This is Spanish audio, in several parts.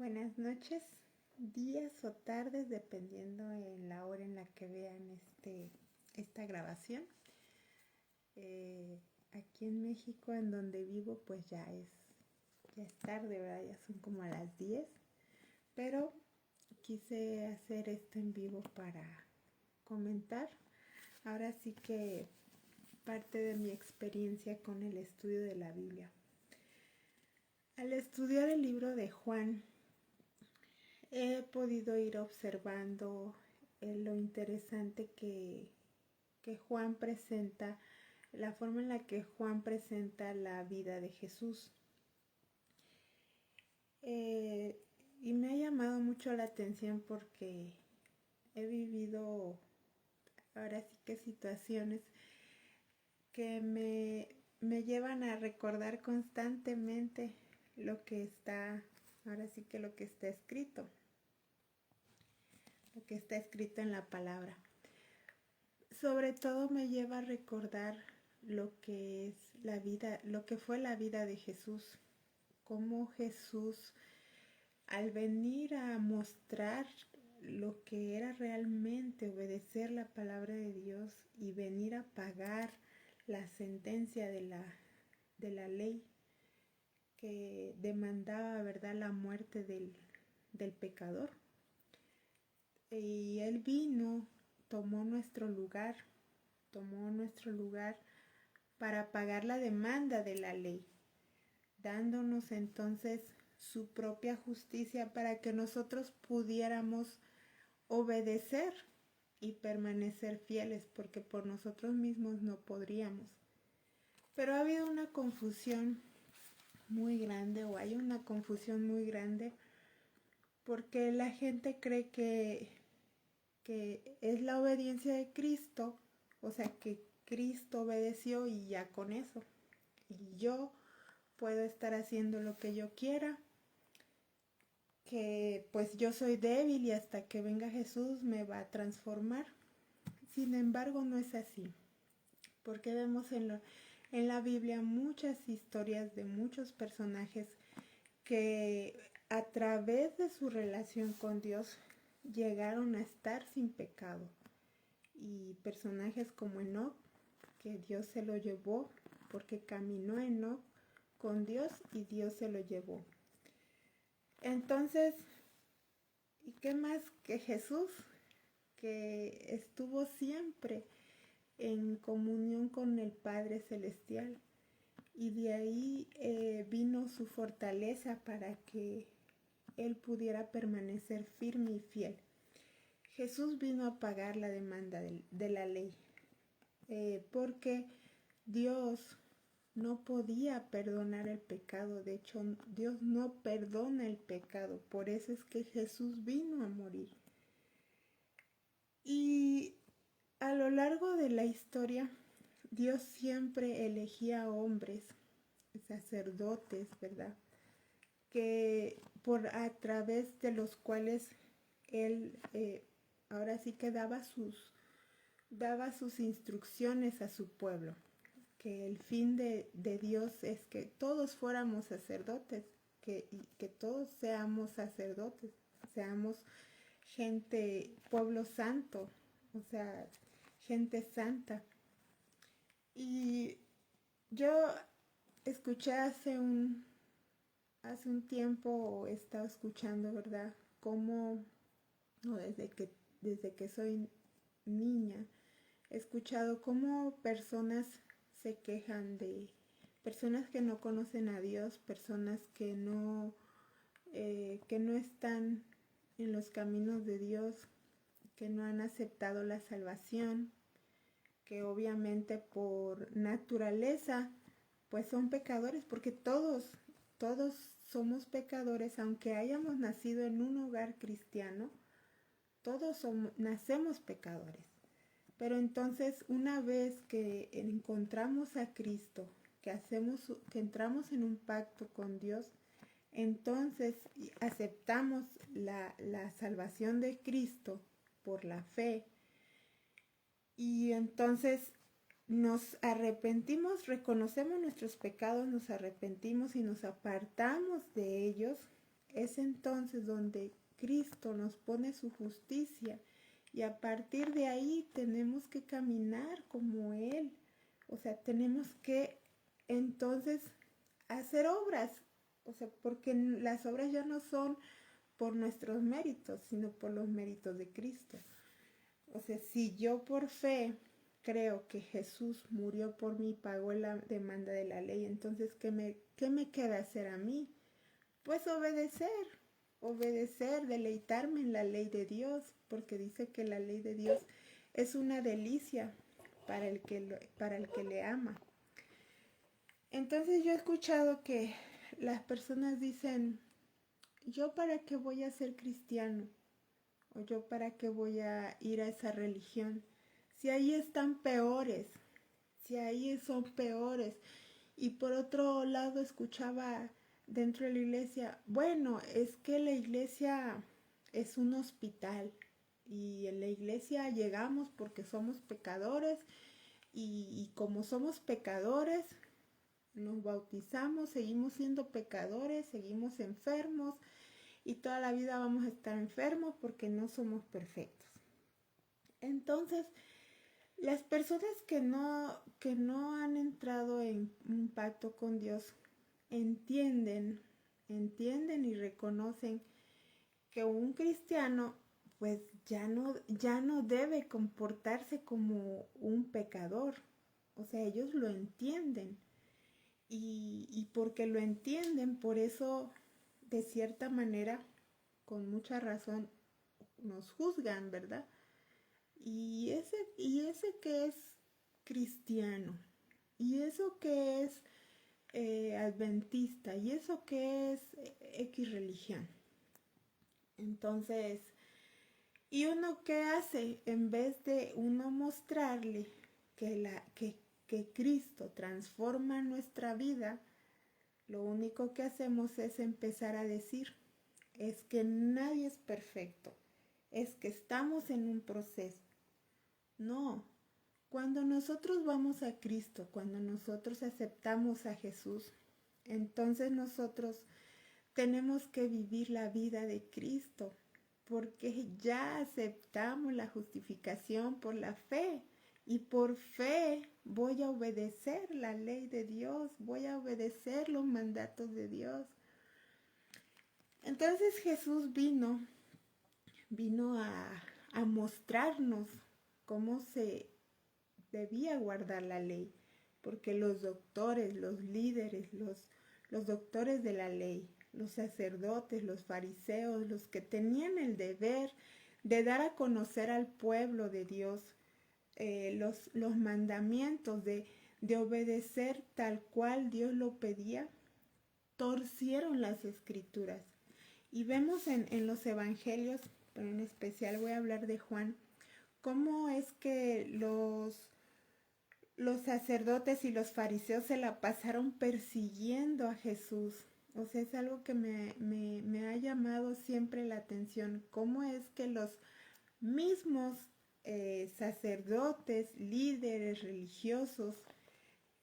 Buenas noches, días o tardes, dependiendo en la hora en la que vean esta grabación. Aquí en México, en donde vivo, pues ya es tarde, ¿verdad? Ya son como a las 10, pero quise hacer esto en vivo para comentar. Ahora sí que parte de mi experiencia con el estudio de la Biblia. Al estudiar el libro de Juan, he podido ir observando lo interesante que Juan presenta, la forma en la que Juan presenta la vida de Jesús. Y me ha llamado mucho la atención porque he vivido ahora sí que situaciones que me llevan a recordar constantemente lo que está, ahora sí que lo que está escrito en la palabra. Sobre todo me lleva a recordar lo que es la vida, lo que fue la vida de Jesús, cómo Jesús, al venir a mostrar lo que era realmente obedecer la palabra de Dios y venir a pagar la sentencia de la ley que demandaba, ¿verdad?, la muerte del pecador. Y Él vino, tomó nuestro lugar para pagar la demanda de la ley, dándonos entonces su propia justicia para que nosotros pudiéramos obedecer y permanecer fieles, porque por nosotros mismos no podríamos. Pero ha habido una confusión muy grande, o hay una confusión muy grande, porque la gente cree que es la obediencia de Cristo, o sea que Cristo obedeció y ya con eso. Y yo puedo estar haciendo lo que yo quiera, que pues yo soy débil y hasta que venga Jesús me va a transformar. Sin embargo, no es así, porque vemos en la Biblia muchas historias de muchos personajes que a través de su relación con Dios llegaron a estar sin pecado. Y personajes como Enoc, que Dios se lo llevó, porque caminó Enoc con Dios y Dios se lo llevó. Entonces, ¿y qué más que Jesús, que estuvo siempre en comunión con el Padre Celestial? Y de ahí vino su fortaleza para que Él pudiera permanecer firme y fiel. Jesús vino a pagar la demanda de la ley, porque Dios no podía perdonar el pecado. De hecho, Dios no perdona el pecado. Por eso es que Jesús vino a morir. Y a lo largo de la historia, Dios siempre elegía hombres, sacerdotes, ¿verdad?, que a través de los cuales Él ahora sí que daba sus instrucciones a su pueblo, que el fin de Dios es que todos fuéramos sacerdotes, que todos seamos sacerdotes, seamos gente, pueblo santo, o sea, gente santa. Y yo escuché hace un tiempo, he estado escuchando, ¿verdad?, cómo, no, desde que soy niña, he escuchado cómo personas se quejan de personas que no conocen a Dios, personas que no están en los caminos de Dios, que no han aceptado la salvación, que obviamente por naturaleza pues son pecadores, porque todos somos pecadores, aunque hayamos nacido en un hogar cristiano, todos nacemos pecadores. Pero entonces, una vez que encontramos a Cristo, que entramos en un pacto con Dios, entonces aceptamos la salvación de Cristo por la fe, y entonces nos arrepentimos, reconocemos nuestros pecados, nos arrepentimos y nos apartamos de ellos. es entonces donde Cristo nos pone su justicia y a partir de ahí tenemos que caminar como Él. O sea, tenemos que entonces hacer obras. O sea, porque las obras ya no son por nuestros méritos, sino por los méritos de Cristo. O sea, si yo por fe creo que Jesús murió por mí, pagó la demanda de la ley, entonces ¿qué me queda hacer a mí? Pues obedecer, deleitarme en la ley de Dios, porque dice que la ley de Dios es una delicia para el que le ama. Entonces yo he escuchado que las personas dicen, ¿yo para qué voy a ser cristiano? ¿O yo para qué voy a ir a esa religión? Si ahí están peores, si ahí son peores. Y por otro lado escuchaba dentro de la iglesia, bueno, es que la iglesia es un hospital y en la iglesia llegamos porque somos pecadores y como somos pecadores, nos bautizamos, seguimos siendo pecadores, seguimos enfermos y toda la vida vamos a estar enfermos porque no somos perfectos. Entonces, las personas que no han entrado en un pacto con Dios entienden y reconocen que un cristiano pues ya no debe comportarse como un pecador. O sea, ellos lo entienden. Y porque lo entienden, por eso de cierta manera, con mucha razón, nos juzgan, ¿verdad? Y ese que es cristiano, y eso que es adventista, y eso que es X religión. Entonces, ¿y uno qué hace? En vez de uno mostrarle que Cristo transforma nuestra vida, lo único que hacemos es empezar a decir, es que nadie es perfecto, es que estamos en un proceso. No, cuando nosotros vamos a Cristo, cuando nosotros aceptamos a Jesús, entonces nosotros tenemos que vivir la vida de Cristo, porque ya aceptamos la justificación por la fe. Y por fe voy a obedecer la ley de Dios, voy a obedecer los mandatos de Dios. Entonces Jesús vino a mostrarnos cómo se debía guardar la ley, porque los doctores, los líderes, los doctores de la ley, los sacerdotes, los fariseos, los que tenían el deber de dar a conocer al pueblo de Dios los mandamientos, de obedecer tal cual Dios lo pedía, torcieron las escrituras. Y vemos en los evangelios, pero en especial voy a hablar de Juan, cómo es que los sacerdotes y los fariseos se la pasaron persiguiendo a Jesús. O sea, es algo que me ha llamado siempre la atención. Cómo es que los mismos sacerdotes, líderes religiosos,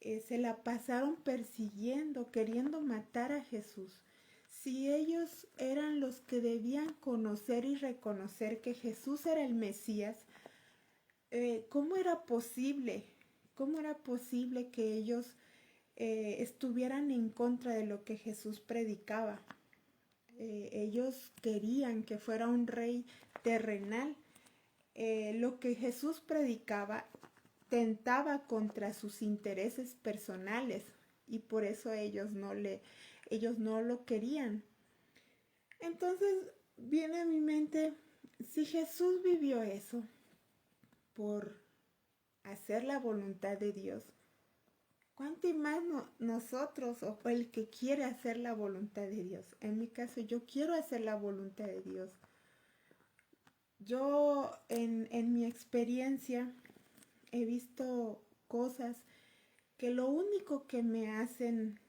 se la pasaron persiguiendo, queriendo matar a Jesús. Si ellos eran los que debían conocer y reconocer que Jesús era el Mesías, ¿cómo era posible? ¿Cómo era posible que ellos estuvieran en contra de lo que Jesús predicaba? Ellos querían que fuera un rey terrenal. Lo que Jesús predicaba tentaba contra sus intereses personales y por eso ellos no lo querían. Entonces viene a mi mente, si Jesús vivió eso por hacer la voluntad de Dios, ¿cuánto más nosotros o el que quiere hacer la voluntad de Dios? En mi caso, yo quiero hacer la voluntad de Dios. Yo en mi experiencia he visto cosas que lo único que me hacen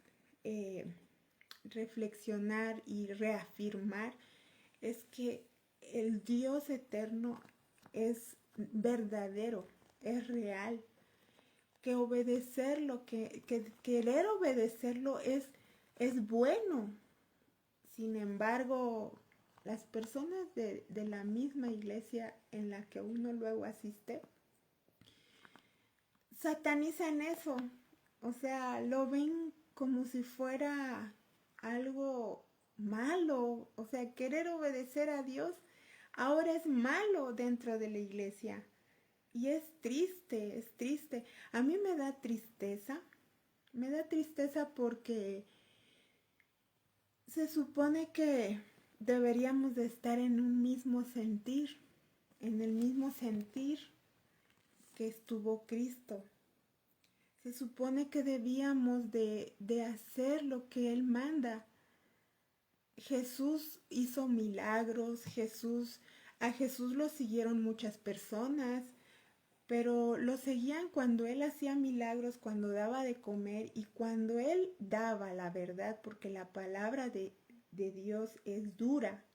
reflexionar y reafirmar es que el Dios eterno es verdadero, es real, que obedecerlo, que querer obedecerlo es bueno. Sin embargo, las personas de la misma iglesia en la que uno luego asiste, satanizan eso. O sea, lo ven como si fuera algo malo. O sea, querer obedecer a Dios ahora es malo dentro de la iglesia. Y es triste, es triste. A mí me da tristeza porque se supone que deberíamos de estar en un mismo sentir, en el mismo sentir que estuvo Cristo. Se supone que debíamos de hacer lo que Él manda. Jesús hizo milagros, a Jesús lo siguieron muchas personas, pero lo seguían cuando Él hacía milagros, cuando daba de comer y cuando Él daba la verdad, porque la palabra de Dios es dura,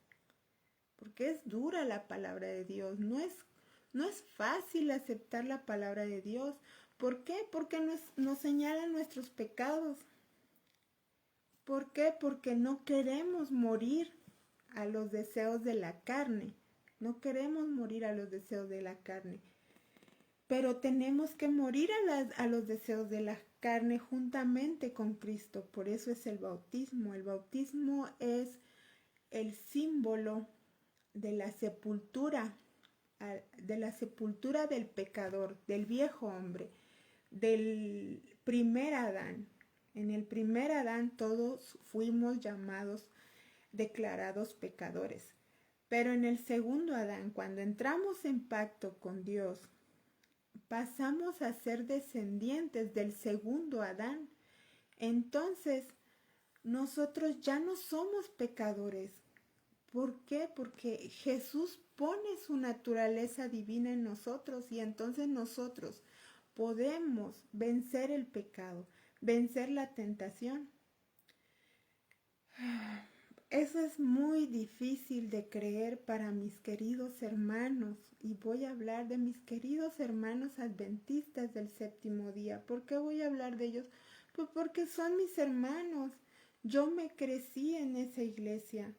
porque es dura la palabra de Dios, no es fácil aceptar la palabra de Dios. ¿Por qué? Porque nos señalan nuestros pecados. ¿Por qué? Porque no queremos morir a los deseos de la carne. No queremos morir a los deseos de la carne. Pero tenemos que morir a los deseos de la carne juntamente con Cristo. Por eso es el bautismo. El bautismo es el símbolo de la sepultura del pecador, del viejo hombre, del primer Adán. En el primer Adán todos fuimos llamados, declarados pecadores. Pero en el segundo Adán, cuando entramos en pacto con Dios, pasamos a ser descendientes del segundo Adán. Entonces, nosotros ya no somos pecadores. ¿Por qué? Porque Jesús pone su naturaleza divina en nosotros y entonces nosotros podemos vencer el pecado, vencer la tentación. Eso es muy difícil de creer para mis queridos hermanos, y voy a hablar de mis queridos hermanos adventistas del séptimo día. ¿Por qué voy a hablar de ellos? Pues porque son mis hermanos. Yo me crecí en esa iglesia.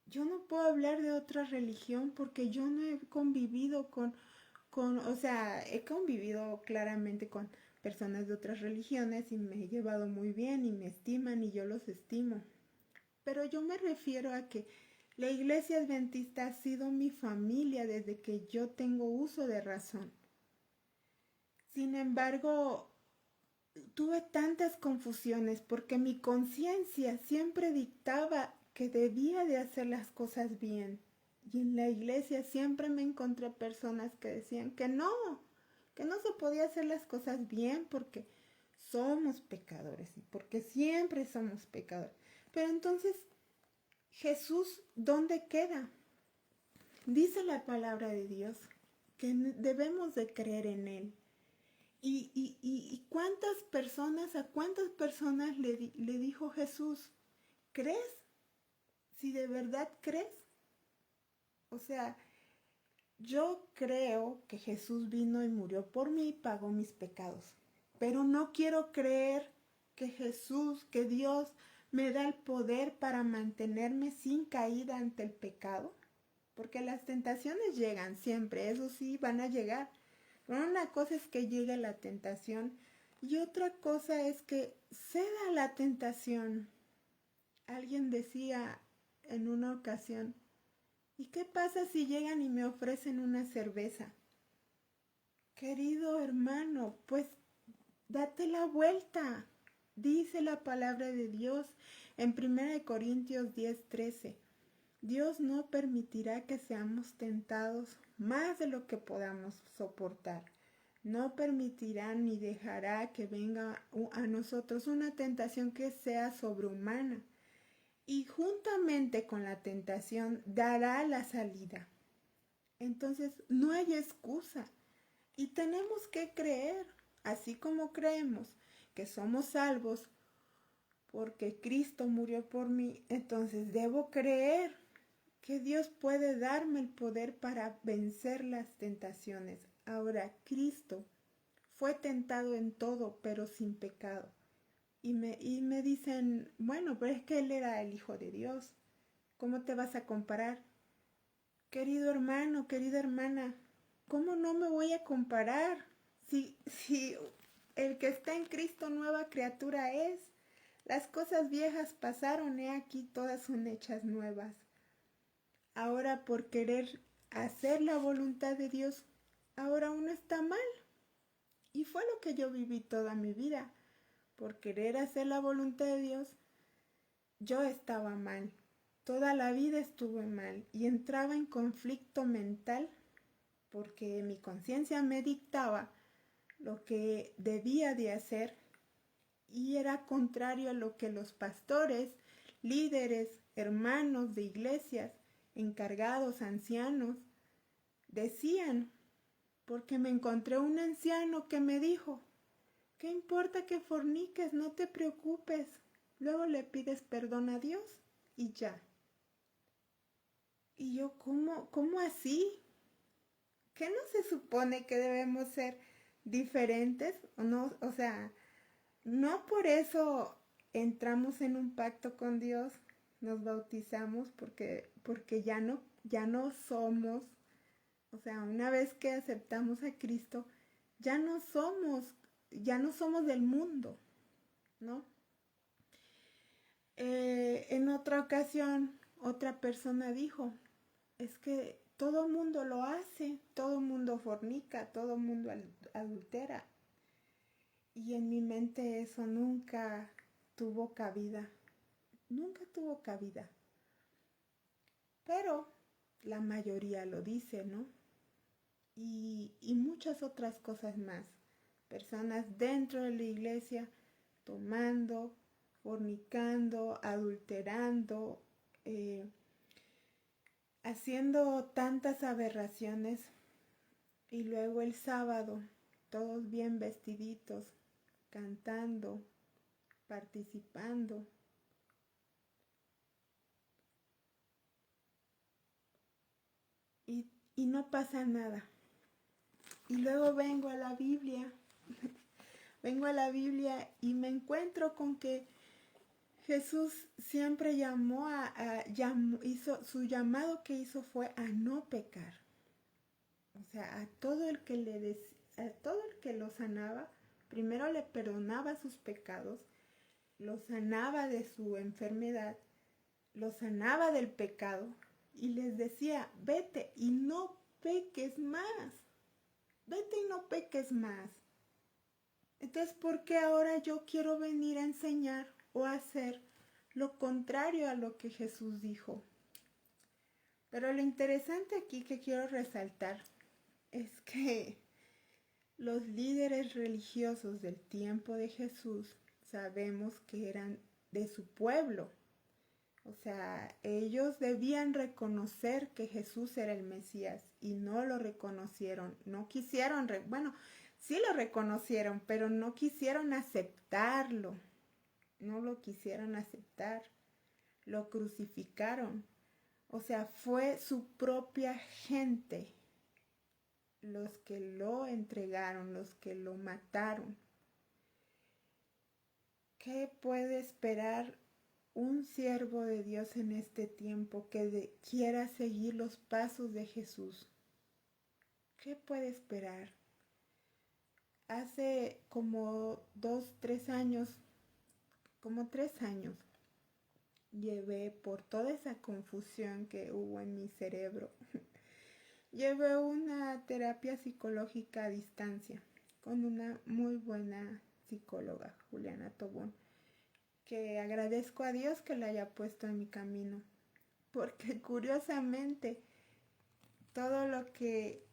Yo no puedo hablar de otra religión porque yo no he convivido o sea, he convivido claramente con personas de otras religiones y me he llevado muy bien y me estiman y yo los estimo. Pero yo me refiero a que la iglesia adventista ha sido mi familia desde que yo tengo uso de razón. Sin embargo, tuve tantas confusiones porque mi conciencia siempre dictaba que debía de hacer las cosas bien. Y en la iglesia siempre me encontré personas que decían que no se podía hacer las cosas bien porque somos pecadores y porque siempre somos pecadores. Pero entonces, Jesús, ¿dónde queda? Dice la palabra de Dios que debemos de creer en Él. ¿Y a cuántas personas le dijo Jesús, ¿crees? Si de verdad crees. O sea, yo creo que Jesús vino y murió por mí y pagó mis pecados. Pero no quiero creer que que Dios me da el poder para mantenerme sin caída ante el pecado. Porque las tentaciones llegan siempre, eso sí, van a llegar. Pero una cosa es que llegue la tentación y otra cosa es que ceda la tentación. Alguien decía en una ocasión, ¿y qué pasa si llegan y me ofrecen una cerveza? Querido hermano, pues date la vuelta. Dice la palabra de Dios en 1 Corintios 10:13. Dios no permitirá que seamos tentados más de lo que podamos soportar. No permitirá ni dejará que venga a nosotros una tentación que sea sobrehumana. Y juntamente con la tentación dará la salida. Entonces no hay excusa. Y tenemos que creer, así como creemos que somos salvos porque Cristo murió por mí, entonces debo creer que Dios puede darme el poder para vencer las tentaciones. Ahora, Cristo fue tentado en todo, pero sin pecado. y me dicen, bueno, pero es que él era el Hijo de Dios. ¿Cómo te vas a comparar? Querido hermano, querida hermana, ¿cómo no me voy a comparar? Si el que está en Cristo nueva criatura es. Las cosas viejas pasaron, he aquí todas son hechas nuevas. Ahora por querer hacer la voluntad de Dios, ahora uno está mal. Y fue lo que yo viví toda mi vida. Por querer hacer la voluntad de Dios, yo estaba mal. Toda la vida estuve mal y entraba en conflicto mental porque mi conciencia me dictaba lo que debía de hacer y era contrario a lo que los pastores, líderes, hermanos de iglesias, encargados, ancianos, decían, porque me encontré un anciano que me dijo, ¿qué importa que forniques? No te preocupes. Luego le pides perdón a Dios y ya. Y yo, ¿cómo así? ¿Qué no se supone que debemos ser diferentes? No, o sea, no por eso entramos en un pacto con Dios, nos bautizamos porque ya no somos, o sea, una vez que aceptamos a Cristo, ya no somos del mundo, ¿no? En otra ocasión, otra persona dijo, es que todo mundo lo hace, todo mundo fornica, todo mundo adultera. Y en mi mente eso tuvo cabida, nunca tuvo cabida. Pero la mayoría lo dice, ¿no? Y muchas otras cosas más. Personas dentro de la iglesia tomando, fornicando, adulterando, haciendo tantas aberraciones y luego el sábado todos bien vestiditos, cantando, participando. Y no pasa nada. Y luego vengo a la Biblia y me encuentro con que Jesús siempre su llamado que hizo fue a no pecar. O sea, a todo el que lo sanaba, primero le perdonaba sus pecados, lo sanaba de su enfermedad, lo sanaba del pecado y les decía, vete y no peques más. Vete y no peques más. Entonces, ¿por qué ahora yo quiero venir a enseñar o a hacer lo contrario a lo que Jesús dijo? Pero lo interesante aquí que quiero resaltar es que los líderes religiosos del tiempo de Jesús sabemos que eran de su pueblo. O sea, ellos debían reconocer que Jesús era el Mesías y no lo reconocieron. No quisieron, bueno, sí lo reconocieron, pero no quisieron aceptarlo. No lo quisieron aceptar. Lo crucificaron. O sea, fue su propia gente los que lo entregaron, los que lo mataron. ¿Qué puede esperar un siervo de Dios en este tiempo que quiera seguir los pasos de Jesús? ¿Qué puede esperar? Hace como 3 años, llevé por toda esa confusión que hubo en mi cerebro. Llevé una terapia psicológica a distancia con una muy buena psicóloga, Juliana Tobón, que agradezco a Dios que la haya puesto en mi camino, porque curiosamente todo lo que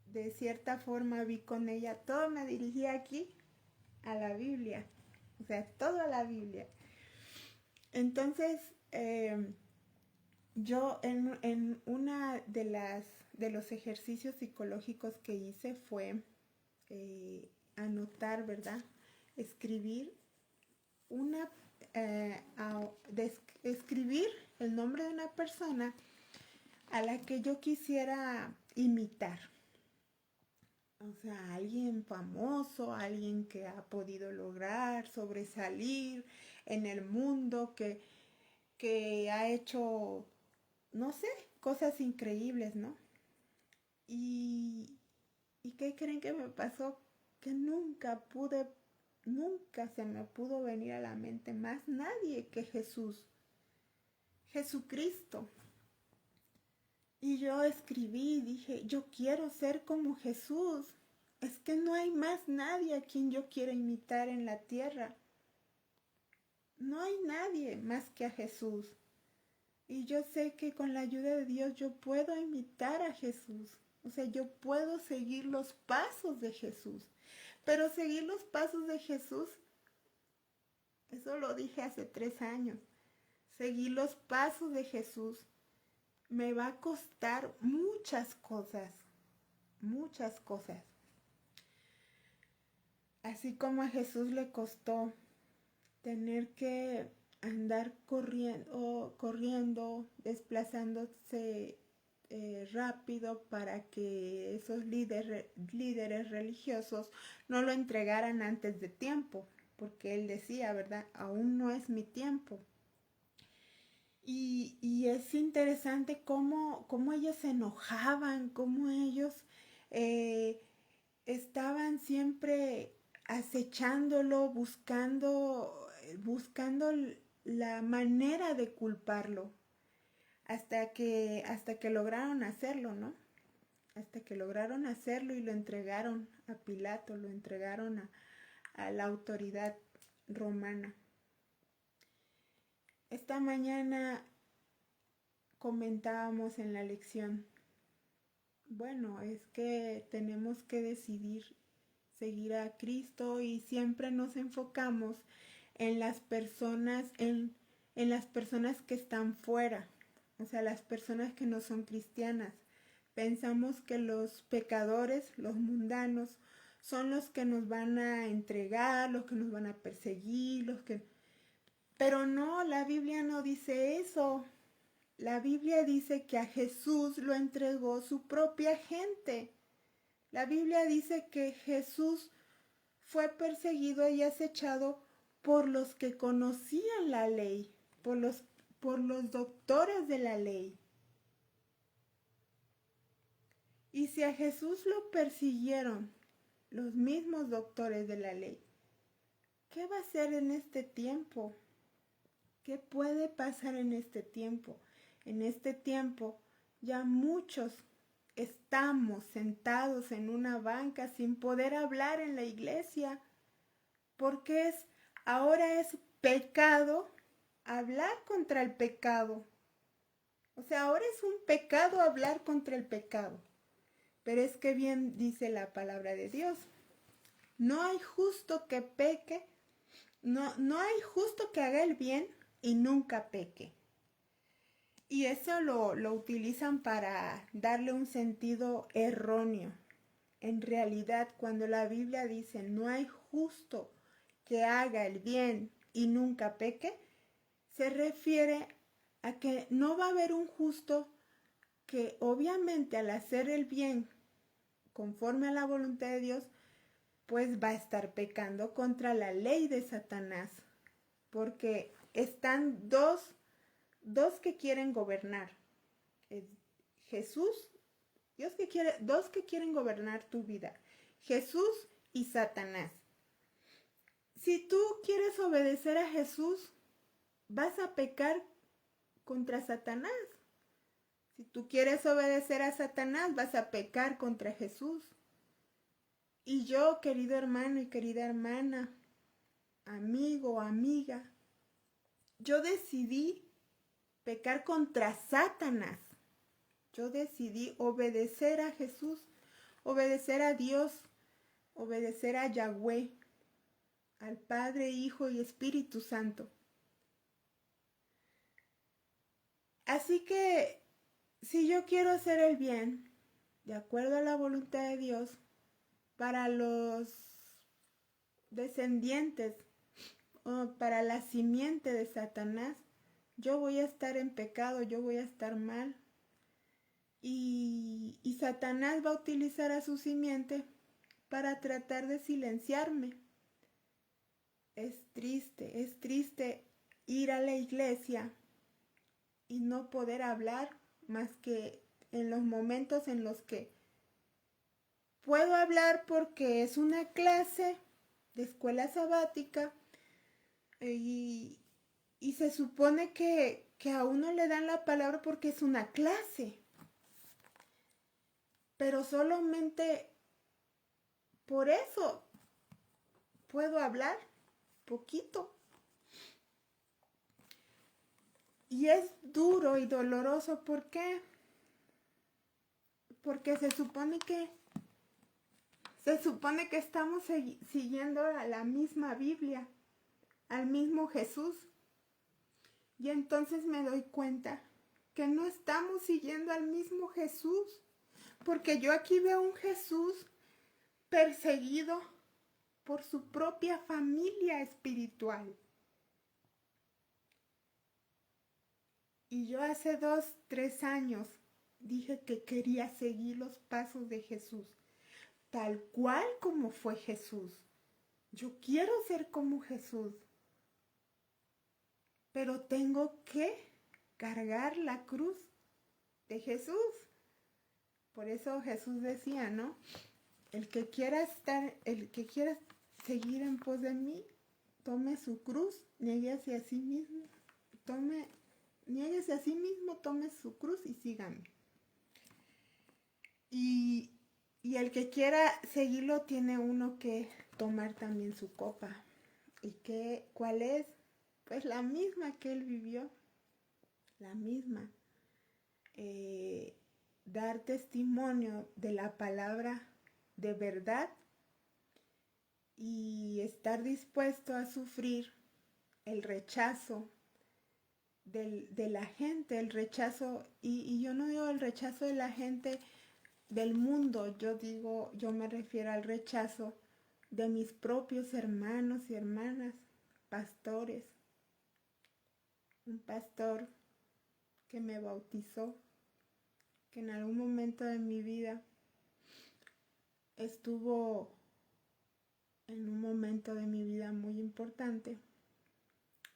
de cierta forma vi con ella, todo me dirigía aquí a la Biblia, o sea, todo a la Biblia. Entonces, yo en una de los ejercicios psicológicos que hice fue anotar, ¿verdad? Escribir escribir el nombre de una persona a la que yo quisiera imitar. O sea, alguien famoso, alguien que ha podido lograr sobresalir en el mundo, que ha hecho, no sé, cosas increíbles, ¿no? Y, ¿Y qué creen que me pasó? Que nunca se me pudo venir a la mente más nadie que Jesús, Jesucristo. Y yo escribí, dije, yo quiero ser como Jesús. Es que no hay más nadie a quien yo quiera imitar en la tierra. No hay nadie más que a Jesús. Y yo sé que con la ayuda de Dios yo puedo imitar a Jesús. O sea, yo puedo seguir los pasos de Jesús. Pero seguir los pasos de Jesús, eso lo dije hace 3 años. Seguir los pasos de Jesús me va a costar muchas cosas. Muchas cosas. Así como a Jesús le costó tener que andar corriendo, desplazándose rápido para que esos líderes religiosos no lo entregaran antes de tiempo, porque él decía, ¿verdad? Aún no es mi tiempo. Y es interesante cómo ellos se enojaban, cómo ellos eh, estaban siempre acechándolo, buscando la manera de culparlo, hasta que lograron hacerlo, ¿no? Hasta que lograron hacerlo y lo entregaron a Pilato, lo entregaron a la autoridad romana. Esta mañana comentábamos en la lección, bueno, es que tenemos que decidir seguir a Cristo y siempre nos enfocamos en las personas, en las personas que están fuera, o sea, las personas que no son cristianas. Pensamos que los pecadores, los mundanos, son los que nos van a entregar, los que nos van a perseguir, Pero no, la Biblia no dice eso. La Biblia dice que a Jesús lo entregó su propia gente. La Biblia dice que Jesús fue perseguido y acechado por los que conocían la ley, por los doctores de la ley. Y si a Jesús lo persiguieron los mismos doctores de la ley, ¿qué va a hacer en este tiempo? ¿Qué puede pasar en este tiempo? En este tiempo ya muchos estamos sentados en una banca sin poder hablar en la iglesia, porque ahora es pecado hablar contra el pecado. O sea, ahora es un pecado hablar contra el pecado. Pero es que bien dice la palabra de Dios. No hay justo que peque, no hay justo que haga el bien y nunca peque. Y eso lo utilizan para darle un sentido erróneo. En realidad, cuando la Biblia dice no hay justo que haga el bien y nunca peque, se refiere a que no va a haber un justo que obviamente al hacer el bien conforme a la voluntad de Dios, pues va a estar pecando contra la ley de Satanás, porque están dos que quieren gobernar. Jesús, dos que quieren gobernar tu vida, Jesús y Satanás. Si tú quieres obedecer a Jesús, vas a pecar contra Satanás. Si tú quieres obedecer a Satanás, vas a pecar contra Jesús. Y yo, querido hermano y querida hermana, amigo o amiga, yo decidí pecar contra Satanás. Yo decidí obedecer a Jesús, obedecer a Dios, obedecer a Yahweh, al Padre, Hijo y Espíritu Santo. Así que si yo quiero hacer el bien, de acuerdo a la voluntad de Dios, para los descendientes o para la simiente de Satanás, yo voy a estar en pecado, yo voy a estar mal. Y Satanás va a utilizar a su simiente para tratar de silenciarme. Es triste ir a la iglesia y no poder hablar más que en los momentos en los que puedo hablar porque es una clase de escuela sabática y se supone que a uno le dan la palabra porque es una clase. Pero solamente por eso puedo hablar poquito. Y es duro y doloroso. ¿Por qué? Porque se supone que estamos siguiendo a la misma Biblia, al mismo Jesús. Y entonces me doy cuenta que no estamos siguiendo al mismo Jesús. Porque yo aquí veo un Jesús perseguido por su propia familia espiritual. Y yo hace 2, 3 años dije que quería seguir los pasos de Jesús, tal cual como fue Jesús. Yo quiero ser como Jesús, pero tengo que cargar la cruz de Jesús. Por eso Jesús decía, ¿no? El que quiera seguir en pos de mí, tome su cruz, niéguese a sí mismo, tome su cruz y sígame. Y el que quiera seguirlo tiene uno que tomar también su copa. ¿Y cuál es? Pues la misma que él vivió, la misma. Dar testimonio de la palabra de verdad y estar dispuesto a sufrir el rechazo de la gente, el rechazo, y yo no digo el rechazo de la gente del mundo, yo me refiero al rechazo de mis propios hermanos y hermanas, pastores. Un pastor que me bautizó, que en algún momento de mi vida estuvo en un momento de mi vida muy importante,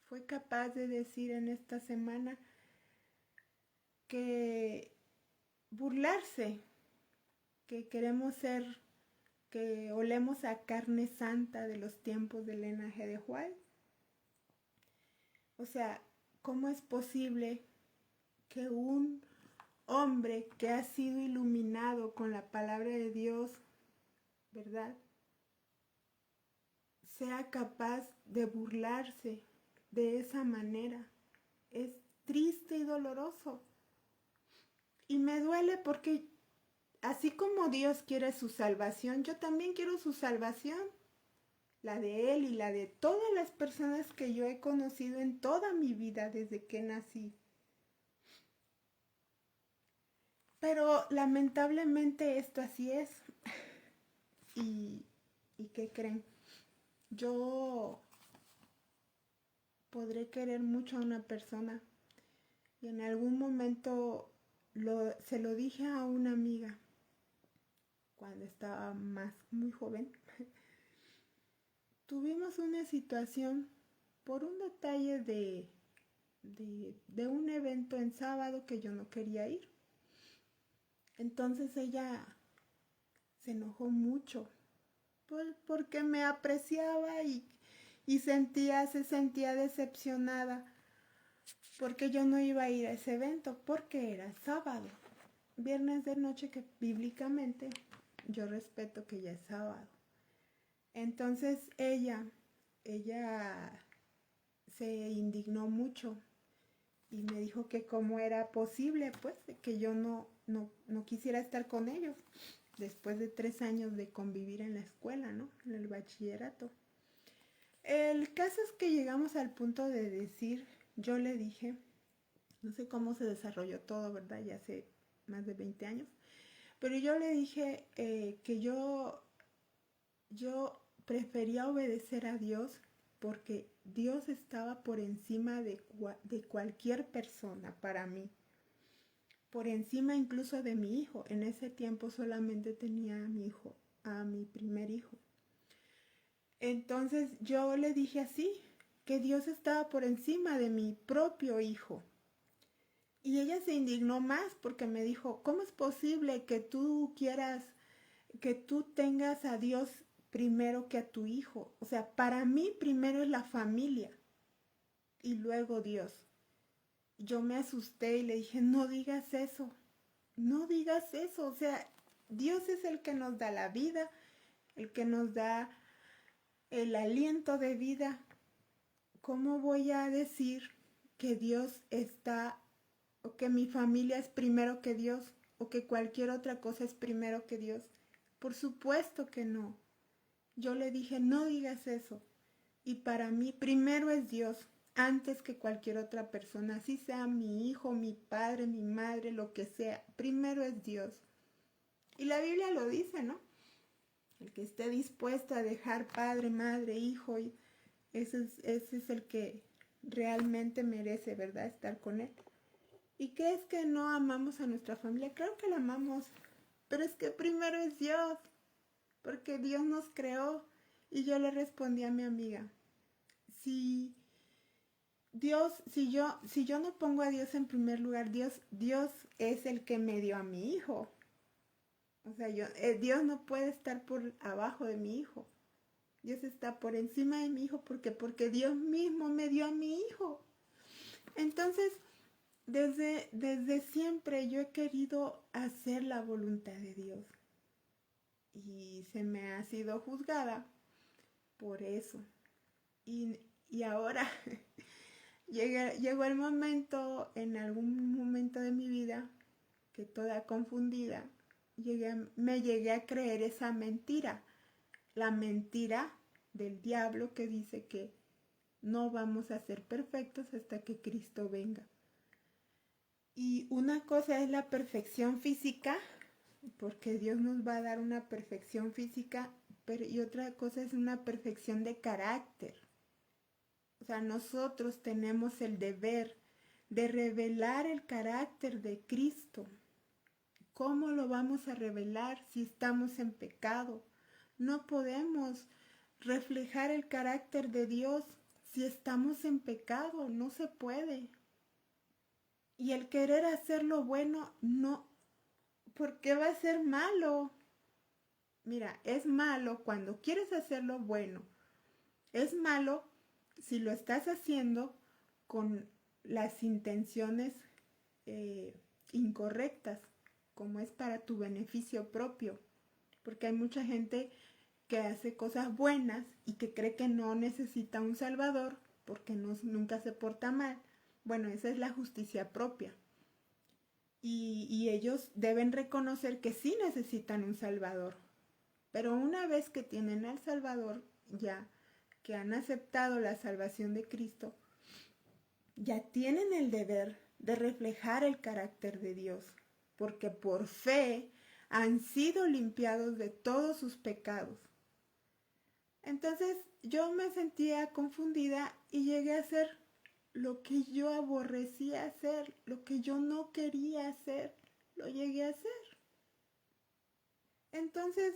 fue capaz de decir en esta semana que burlarse, que queremos ser, que olemos a carne santa de los tiempos de Elena G. de White. O sea, ¿cómo es posible que un hombre que ha sido iluminado con la palabra de Dios, ¿verdad?, sea capaz de burlarse de esa manera? Es triste y doloroso. Y me duele porque así como Dios quiere su salvación, yo también quiero su salvación. La de Él y la de todas las personas que yo he conocido en toda mi vida desde que nací. Pero lamentablemente esto así es. ¿Y qué creen? Yo podré querer mucho a una persona y en algún momento se lo dije a una amiga cuando estaba muy joven. Tuvimos una situación por un detalle de un evento en sábado que yo no quería ir. Entonces ella se enojó mucho porque me apreciaba y se sentía decepcionada porque yo no iba a ir a ese evento porque era sábado, viernes de noche, que bíblicamente yo respeto que ya es sábado. Entonces ella se indignó mucho y me dijo que cómo era posible, pues, que yo no quisiera estar con ellos después de 3 años de convivir en la escuela, ¿no?, en el bachillerato. El caso es que llegamos al punto de decir, yo le dije, no sé cómo se desarrolló todo, ¿verdad?, ya hace más de 20 años, pero yo le dije que yo prefería obedecer a Dios porque Dios estaba por encima de cualquier persona para mí, por encima incluso de mi hijo. En ese tiempo solamente tenía a mi hijo, a mi primer hijo. Entonces yo le dije así, que Dios estaba por encima de mi propio hijo. Y ella se indignó más porque me dijo, ¿cómo es posible que tú quieras, que tú tengas a Dios primero que a tu hijo? O sea, para mí primero es la familia y luego Dios. Yo me asusté y le dije, no digas eso, no digas eso. O sea, Dios es el que nos da la vida, el que nos da el aliento de vida. ¿Cómo voy a decir que Dios está, o que mi familia es primero que Dios, o que cualquier otra cosa es primero que Dios? Por supuesto que no. Yo le dije, no digas eso. Y para mí primero es Dios, antes que cualquier otra persona, así sea mi hijo, mi padre, mi madre, lo que sea. Primero es Dios. Y la Biblia lo dice, ¿no? El que esté dispuesto a dejar padre, madre, hijo, ese es el que realmente merece, ¿verdad? Estar con él. ¿Y qué es que no amamos a nuestra familia? Claro que la amamos, pero es que primero es Dios, porque Dios nos creó. Y yo le respondí a mi amiga, si yo no pongo a Dios en primer lugar, Dios es el que me dio a mi hijo. O sea, Dios no puede estar por abajo de mi hijo. Dios está por encima de mi hijo porque Dios mismo me dio a mi hijo. Entonces, desde siempre yo he querido hacer la voluntad de Dios. Y se me ha sido juzgada por eso. Y ahora llegó el momento, en algún momento de mi vida, que toda confundida, me llegué a creer esa mentira. La mentira del diablo que dice que no vamos a ser perfectos hasta que Cristo venga. Y una cosa es la perfección física, porque Dios nos va a dar una perfección física, y otra cosa es una perfección de carácter. O sea, nosotros tenemos el deber de revelar el carácter de Cristo. ¿Cómo lo vamos a revelar si estamos en pecado? No podemos reflejar el carácter de Dios si estamos en pecado, no se puede. Y el querer hacer lo bueno, no, porque va a ser malo. Mira, es malo cuando quieres hacer lo bueno. Es malo si lo estás haciendo con las intenciones incorrectas, como es para tu beneficio propio. Porque hay mucha gente que hace cosas buenas y que cree que no necesita un salvador porque nunca se porta mal. Bueno, esa es la justicia propia. Y ellos deben reconocer que sí necesitan un salvador. Pero una vez que tienen al salvador, ya que han aceptado la salvación de Cristo, ya tienen el deber de reflejar el carácter de Dios, porque por fe han sido limpiados de todos sus pecados. Entonces yo me sentía confundida y llegué a hacer lo que yo aborrecía hacer, lo que yo no quería hacer, lo llegué a hacer. Entonces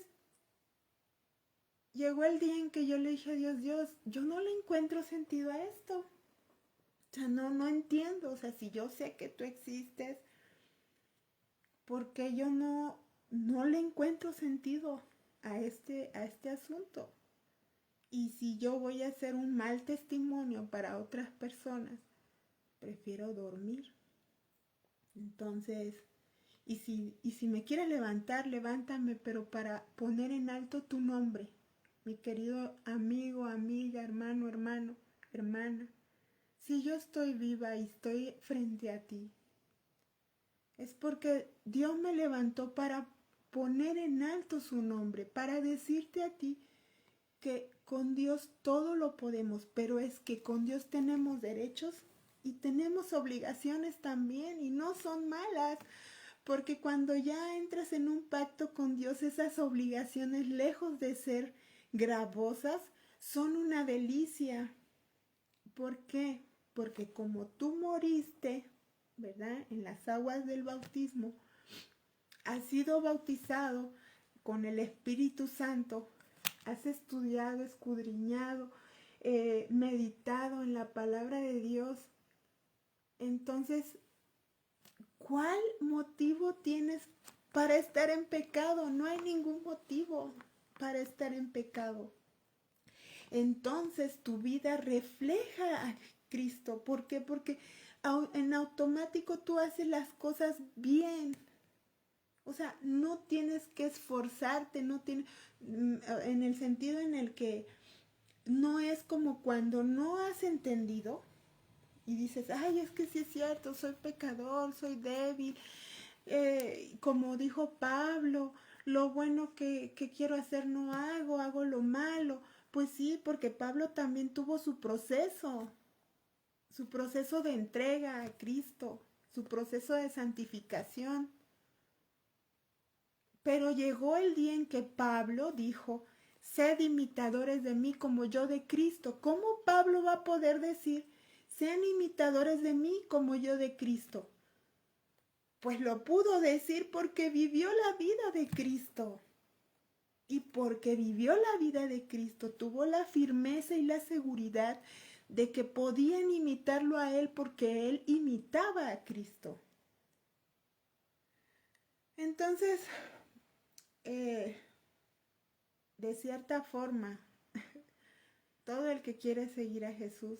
llegó el día en que yo le dije a Dios, yo no le encuentro sentido a esto. O sea, no entiendo. O sea, si yo sé que tú existes, ¿por qué yo no le encuentro sentido a este asunto? Y si yo voy a hacer un mal testimonio para otras personas, prefiero dormir. Entonces, y si me quieres levantar, levántame, pero para poner en alto tu nombre, mi querido amigo, amiga, hermano, hermana. Si yo estoy viva y estoy frente a ti, es porque Dios me levantó para poner en alto su nombre, para decirte a ti que con Dios todo lo podemos, pero es que con Dios tenemos derechos y tenemos obligaciones también, y no son malas, porque cuando ya entras en un pacto con Dios, esas obligaciones, lejos de ser gravosas, son una delicia. ¿Por qué? Porque como tú moriste, ¿verdad?, en las aguas del bautismo, has sido bautizado, con el Espíritu Santo, has estudiado, escudriñado, meditado en la palabra de Dios, entonces, ¿cuál motivo tienes para estar en pecado? No hay ningún motivo para estar en pecado. Entonces tu vida refleja a Cristo. ¿Por qué? Porque en automático tú haces las cosas bien. O sea, no tienes que esforzarte, no tienes, en el sentido en el que no es como cuando no has entendido y dices, ay, es que sí es cierto, soy pecador, soy débil. Como dijo Pablo, lo bueno que quiero hacer no hago, hago lo malo. Pues sí, porque Pablo también tuvo su proceso de entrega a Cristo, su proceso de santificación. Pero llegó el día en que Pablo dijo, sed imitadores de mí como yo de Cristo. ¿Cómo Pablo va a poder decir, sean imitadores de mí como yo de Cristo? Pues lo pudo decir porque vivió la vida de Cristo. Y porque vivió la vida de Cristo, tuvo la firmeza y la seguridad de que podían imitarlo a Él porque Él imitaba a Cristo. Entonces, de cierta forma, todo el que quiere seguir a Jesús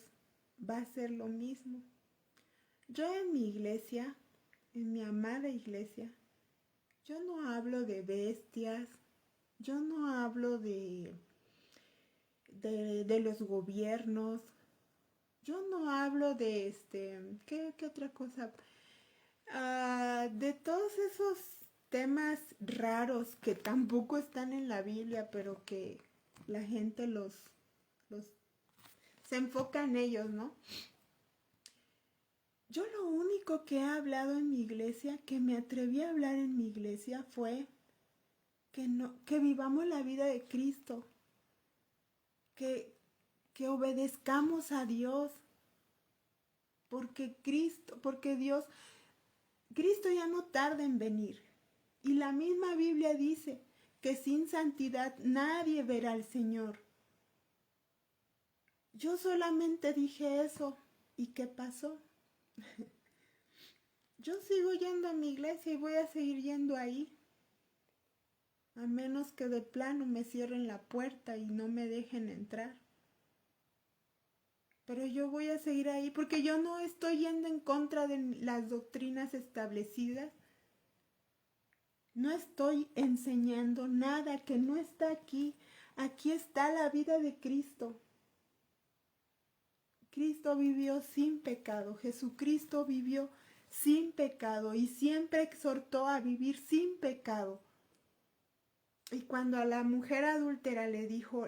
va a hacer lo mismo. Yo en mi iglesia, en mi amada iglesia, yo no hablo de bestias, yo no hablo de los gobiernos, yo no hablo de ¿qué otra cosa? De todos esos temas raros que tampoco están en la Biblia, pero que la gente se enfoca en ellos, ¿no? Yo lo único que he hablado en mi iglesia, que me atreví a hablar en mi iglesia, fue que vivamos la vida de Cristo, que obedezcamos a Dios, porque Cristo ya no tarda en venir. Y la misma Biblia dice que sin santidad nadie verá al Señor. Yo solamente dije eso. ¿Y qué pasó? Yo sigo yendo a mi iglesia y voy a seguir yendo ahí. A menos que de plano me cierren la puerta y no me dejen entrar. Pero yo voy a seguir ahí porque yo no estoy yendo en contra de las doctrinas establecidas. No estoy enseñando nada que no está aquí. Aquí está la vida de Cristo. Cristo vivió sin pecado. Jesucristo vivió sin pecado y siempre exhortó a vivir sin pecado. Y cuando a la mujer adúltera les dijo,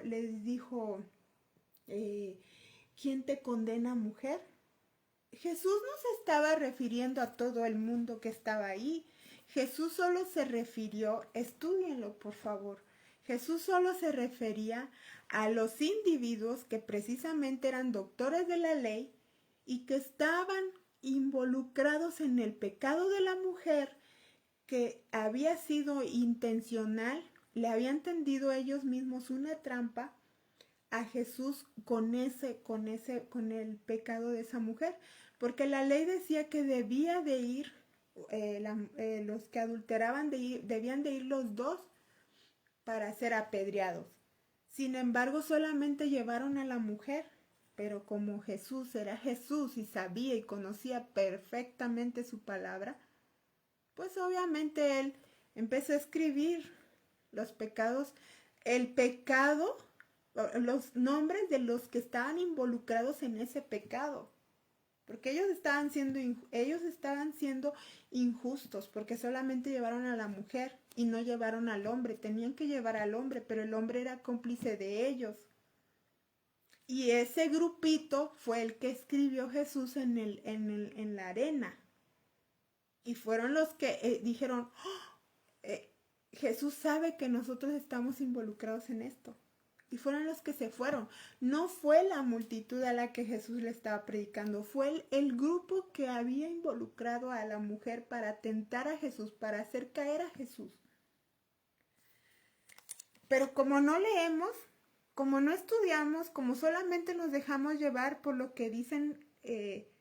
¿quién te condena, mujer? Jesús no se estaba refiriendo a todo el mundo que estaba ahí. Jesús solo se refirió, estúdienlo por favor, Jesús solo se refería a los individuos que precisamente eran doctores de la ley y que estaban involucrados en el pecado de la mujer, que había sido intencional, le habían tendido ellos mismos una trampa a Jesús con el pecado de esa mujer, porque la ley decía que debía de ir, los que adulteraban debían de ir los dos para ser apedreados. Sin embargo, solamente llevaron a la mujer, pero como Jesús era Jesús y sabía y conocía perfectamente su palabra, pues obviamente él empezó a escribir los pecados, el pecado, los nombres de los que estaban involucrados en ese pecado, porque ellos estaban siendo injustos, porque solamente llevaron a la mujer y no llevaron al hombre. Tenían que llevar al hombre, pero el hombre era cómplice de ellos. Y ese grupito fue el que escribió Jesús en la arena. Y fueron los que dijeron, Jesús sabe que nosotros estamos involucrados en esto. Y fueron los que se fueron. No fue la multitud a la que Jesús le estaba predicando, fue el grupo que había involucrado a la mujer para tentar a Jesús, para hacer caer a Jesús. Pero como no leemos, como no estudiamos, como solamente nos dejamos llevar por lo que dicen eh,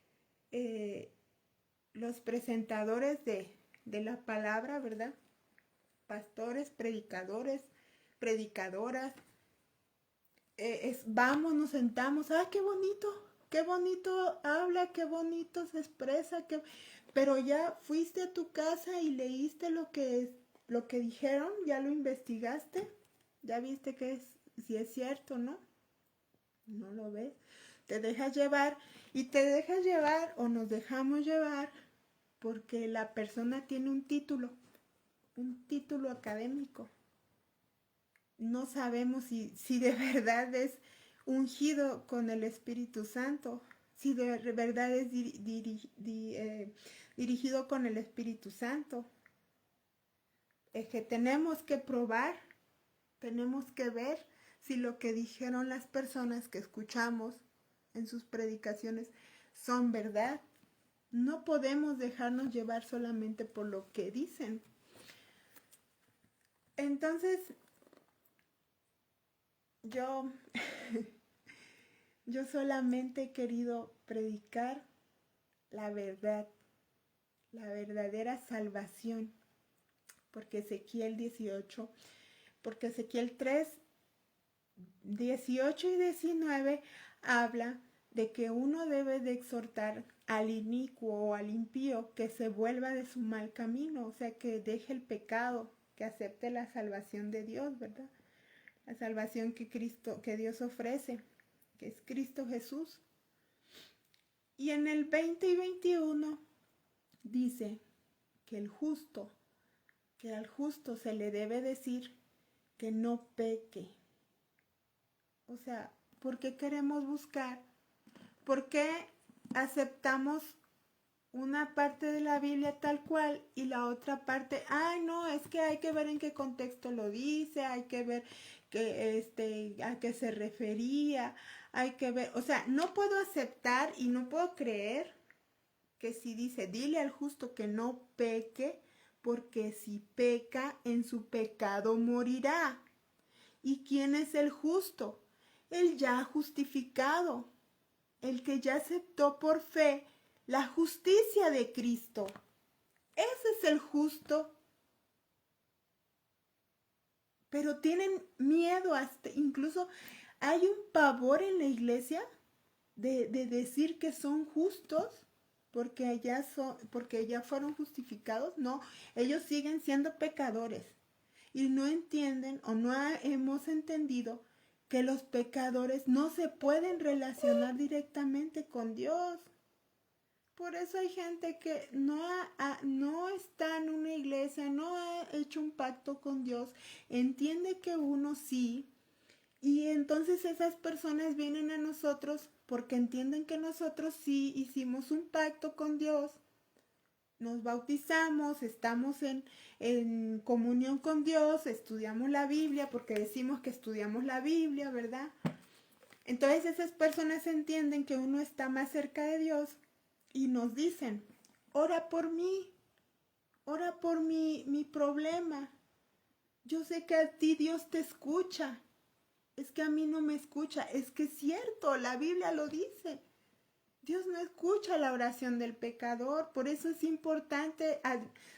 los presentadores de la palabra, ¿verdad? Pastores, predicadores, predicadoras. Vamos, nos sentamos, ¡ah, qué bonito habla, qué bonito se expresa! Pero ya fuiste a tu casa y leíste lo que dijeron, ya lo investigaste, ya viste si es cierto, ¿no? No lo ves. Te dejas llevar y te dejas llevar o nos dejamos llevar porque la persona tiene un título académico. No sabemos si de verdad es ungido con el Espíritu Santo, si de verdad es dirigido con el Espíritu Santo. Es que tenemos que probar, tenemos que ver si lo que dijeron las personas que escuchamos en sus predicaciones son verdad. No podemos dejarnos llevar solamente por lo que dicen. Entonces, yo solamente he querido predicar la verdad, la verdadera salvación, porque Ezequiel 18, porque Ezequiel 3, 18 y 19 habla de que uno debe de exhortar al inicuo o al impío que se vuelva de su mal camino, o sea, que deje el pecado, que acepte la salvación de Dios, ¿verdad? La salvación que Dios ofrece, que es Cristo Jesús. Y en el 20 y 21 dice que al justo se le debe decir que no peque. O sea, ¿por qué queremos buscar? ¿Por qué aceptamos una parte de la Biblia tal cual y la otra parte, ay no, es que hay que ver en qué contexto lo dice, hay que ver a qué se refería, hay que ver, o sea, no puedo aceptar y no puedo creer que si dice, dile al justo que no peque, porque si peca, en su pecado morirá. ¿Y quién es el justo? El ya justificado, el que ya aceptó por fe la justicia de Cristo. Ese es el justo. Pero tienen miedo, hasta incluso hay un pavor en la iglesia de decir que son justos porque ya fueron justificados. No, ellos siguen siendo pecadores y no entienden o no hemos entendido que los pecadores no se pueden relacionar directamente con Dios. Por eso hay gente que no está en una iglesia, no ha hecho un pacto con Dios, entiende que uno sí, y entonces esas personas vienen a nosotros porque entienden que nosotros sí hicimos un pacto con Dios, nos bautizamos, estamos en comunión con Dios, estudiamos la Biblia porque decimos que estudiamos la Biblia, ¿verdad? Entonces esas personas entienden que uno está más cerca de Dios y nos dicen, ora por mi problema. Yo sé que a ti Dios te escucha. Es que a mí no me escucha. Es que es cierto, la Biblia lo dice. Dios no escucha la oración del pecador. Por eso es importante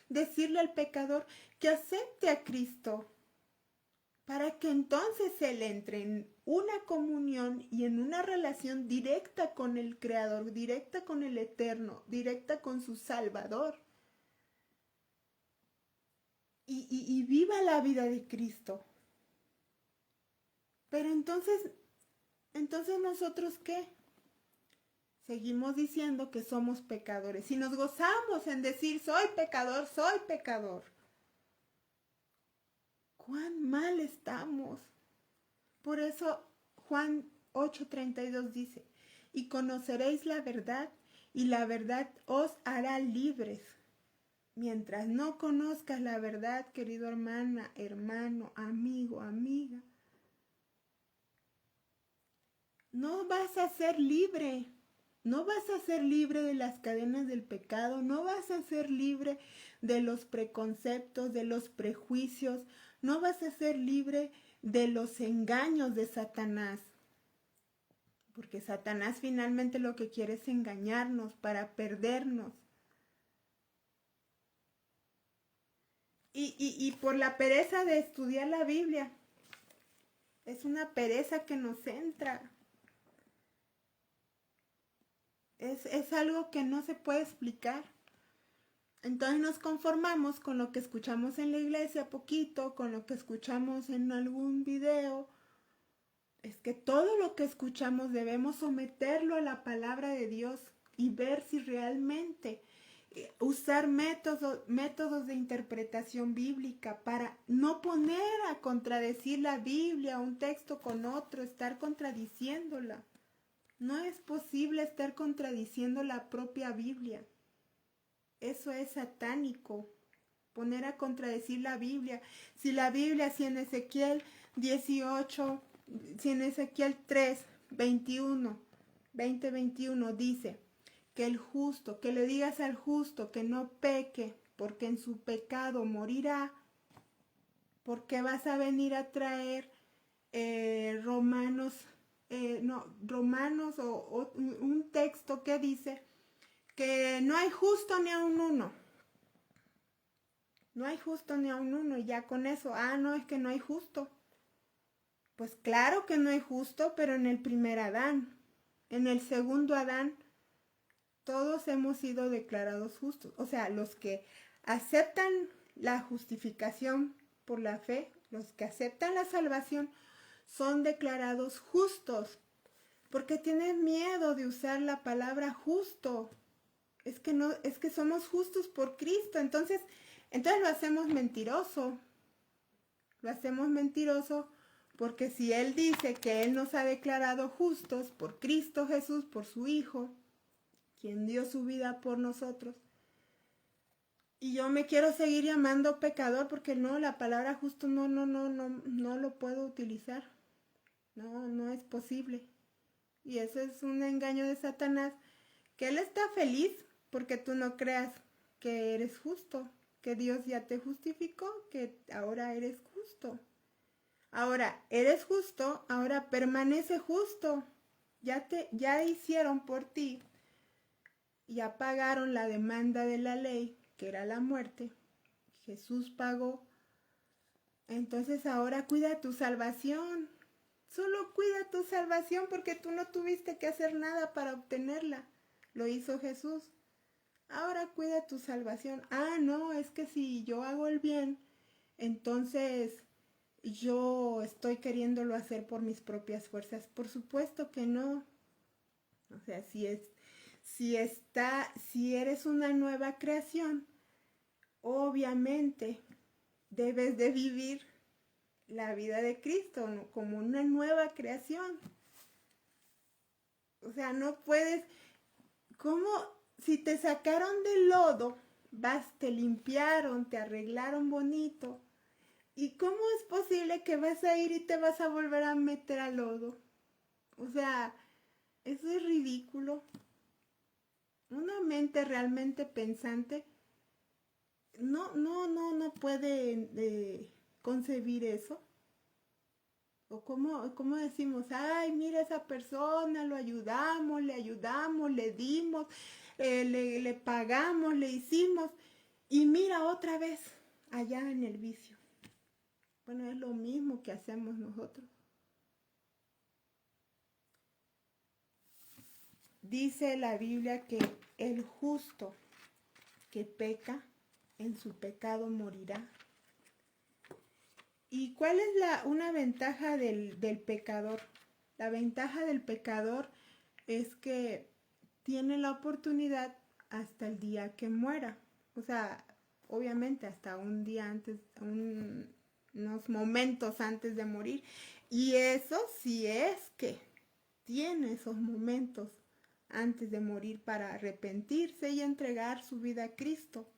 decirle al pecador que acepte a Cristo, para que entonces él entre en una comunión y en una relación directa con el Creador, directa con el Eterno, directa con su Salvador. Y viva la vida de Cristo. Pero entonces nosotros ¿qué? Seguimos diciendo que somos pecadores y nos gozamos en decir soy pecador, soy pecador. ¡Cuán mal estamos! Por eso Juan 8:32 dice, y conoceréis la verdad, y la verdad os hará libres. Mientras no conozcas la verdad, querido hermana, hermano, amigo, amiga, no vas a ser libre. No vas a ser libre de las cadenas del pecado, no vas a ser libre de los preconceptos, de los prejuicios, no vas a ser libre de los engaños de Satanás. Porque Satanás finalmente lo que quiere es engañarnos para perdernos. Y por la pereza de estudiar la Biblia. Es una pereza que nos entra. Es algo que no se puede explicar. Entonces nos conformamos con lo que escuchamos en la iglesia poquito, con lo que escuchamos en algún video. Es que todo lo que escuchamos debemos someterlo a la palabra de Dios y ver si realmente usar métodos de interpretación bíblica para no poner a contradecir la Biblia, un texto con otro, estar contradiciéndola. No es posible estar contradiciendo la propia Biblia. Eso es satánico, poner a contradecir la Biblia. Si la Biblia, si en Ezequiel 18, si en Ezequiel 3, 21 dice que el justo, que le digas al justo que no peque, porque en su pecado morirá, porque vas a venir a traer Romanos o un texto que dice que no hay justo ni a un uno. No hay justo ni a un uno, y ya con eso, no, es que no hay justo. Pues claro que no hay justo, pero en el primer Adán, en el segundo Adán, todos hemos sido declarados justos. O sea, los que aceptan la justificación por la fe, los que aceptan la salvación, son declarados justos. Porque tienen miedo de usar la palabra justo. Es que somos justos por Cristo. Entonces lo hacemos mentiroso. Lo hacemos mentiroso porque si Él dice que Él nos ha declarado justos por Cristo Jesús, por su Hijo, quien dio su vida por nosotros, y yo me quiero seguir llamando pecador porque no, la palabra justo no lo puedo utilizar. No es posible. Y eso es un engaño de Satanás, que Él está feliz porque tú no creas que eres justo, que Dios ya te justificó, que ahora eres justo. Ahora, eres justo, ahora permanece justo. Ya hicieron por ti, ya pagaron la demanda de la ley, que era la muerte. Jesús pagó. Entonces ahora cuida tu salvación. Solo cuida tu salvación porque tú no tuviste que hacer nada para obtenerla. Lo hizo Jesús. Ahora cuida tu salvación. No, es que si yo hago el bien, entonces yo estoy queriéndolo hacer por mis propias fuerzas. Por supuesto que no. O sea, si eres una nueva creación, obviamente debes de vivir la vida de Cristo, ¿no? Como una nueva creación. O sea, no puedes, ¿cómo? Si te sacaron del lodo, te limpiaron, te arreglaron bonito. ¿Y cómo es posible que vas a ir y te vas a volver a meter al lodo? O sea, eso es ridículo. Una mente realmente pensante no puede concebir eso. O cómo decimos, mira esa persona, lo ayudamos, le dimos, le pagamos, le hicimos, y mira otra vez allá en el vicio. Bueno, es lo mismo que hacemos nosotros. Dice la Biblia que el justo que peca, en su pecado morirá. ¿Y cuál es una ventaja del pecador? La ventaja del pecador es que tiene la oportunidad hasta el día que muera. O sea, obviamente hasta un día antes, unos momentos antes de morir. Y eso sí es que tiene esos momentos antes de morir para arrepentirse y entregar su vida a Cristo,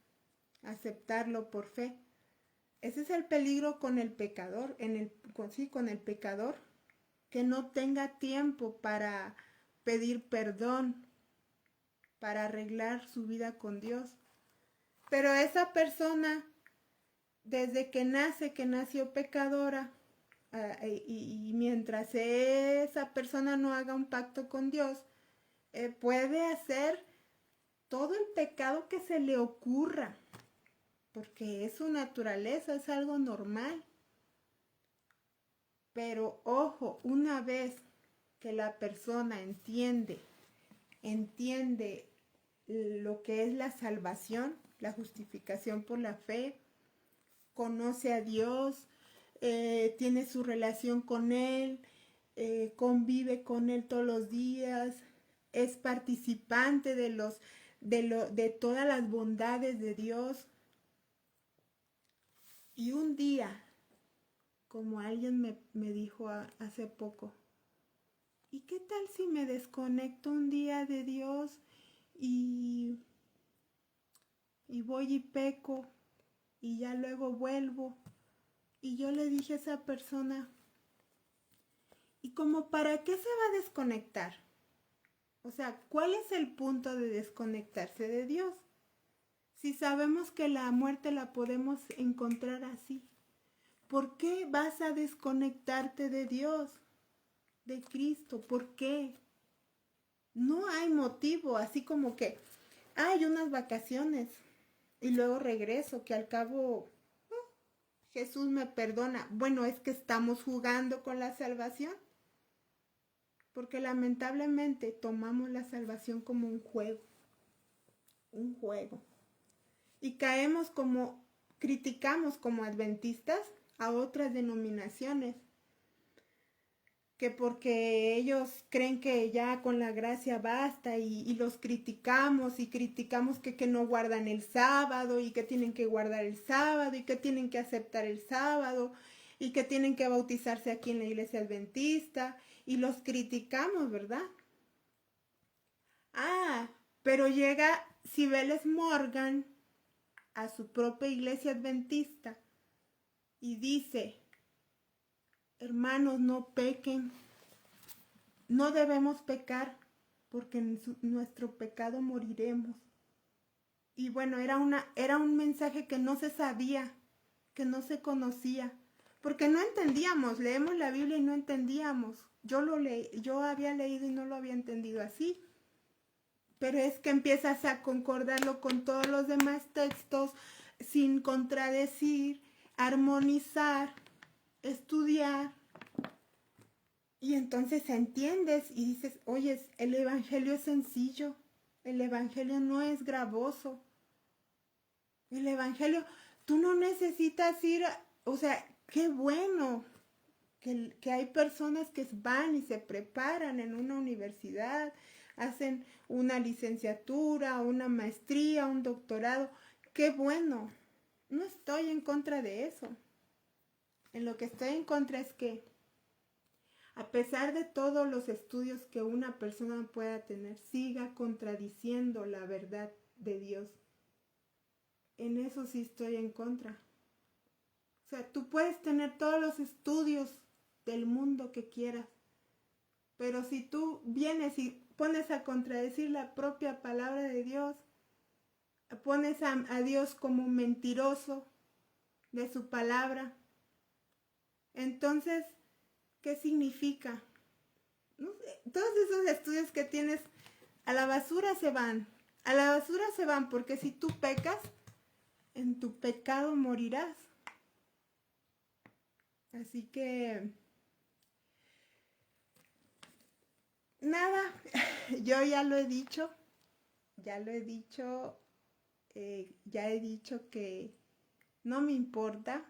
aceptarlo por fe. Ese es el peligro con el pecador, con el pecador, que no tenga tiempo para pedir perdón, para arreglar su vida con Dios. Pero esa persona, desde que nació pecadora, y mientras esa persona no haga un pacto con Dios, puede hacer todo el pecado que se le ocurra, porque es su naturaleza, es algo normal. Pero ojo, una vez que la persona entiende lo que es la salvación, la justificación por la fe, conoce a Dios, tiene su relación con Él, convive con Él todos los días, es participante de todas las bondades de Dios. Y un día, como alguien me dijo hace poco, ¿y qué tal si me desconecto un día de Dios y voy y peco y ya luego vuelvo? Y yo le dije a esa persona, ¿y como para qué se va a desconectar? O sea, ¿cuál es el punto de desconectarse de Dios? Si sabemos que la muerte la podemos encontrar así, ¿por qué vas a desconectarte de Dios, de Cristo? ¿Por qué? No hay motivo, así como que hay unas vacaciones y luego regreso, que al cabo Jesús me perdona. Bueno, es que estamos jugando con la salvación, porque lamentablemente tomamos la salvación como un juego, y caemos criticamos como adventistas a otras denominaciones, que porque ellos creen que ya con la gracia basta y los criticamos y criticamos que no guardan el sábado y que tienen que guardar el sábado y que tienen que aceptar el sábado y que tienen que bautizarse aquí en la iglesia adventista y los criticamos, ¿verdad? Pero llega Cibeles Morgan a su propia iglesia adventista y dice, hermanos, no pequen, no debemos pecar, porque en nuestro pecado moriremos. Y bueno, era un mensaje que no se sabía, que no se conocía, porque no entendíamos, leemos la Biblia y no entendíamos. Yo había leído y no lo había entendido así. Pero es que empiezas a concordarlo con todos los demás textos sin contradecir, armonizar, estudiar. Y entonces entiendes y dices, oye, el evangelio es sencillo, el evangelio no es gravoso. El evangelio, tú no necesitas ir, o sea, qué bueno que hay personas que van y se preparan en una universidad, hacen una licenciatura, una maestría, un doctorado. Qué bueno. No estoy en contra de eso. En lo que estoy en contra es que, a pesar de todos los estudios que una persona pueda tener, siga contradiciendo la verdad de Dios. En eso sí estoy en contra. O sea, tú puedes tener todos los estudios del mundo que quieras, pero si tú vienes y pones a contradecir la propia palabra de Dios, pones a Dios como mentiroso de su palabra, entonces, ¿qué significa? No sé, todos esos estudios que tienes a la basura se van. A la basura se van porque si tú pecas, en tu pecado morirás. Así que, nada, yo ya lo he dicho, ya he dicho que no me importa,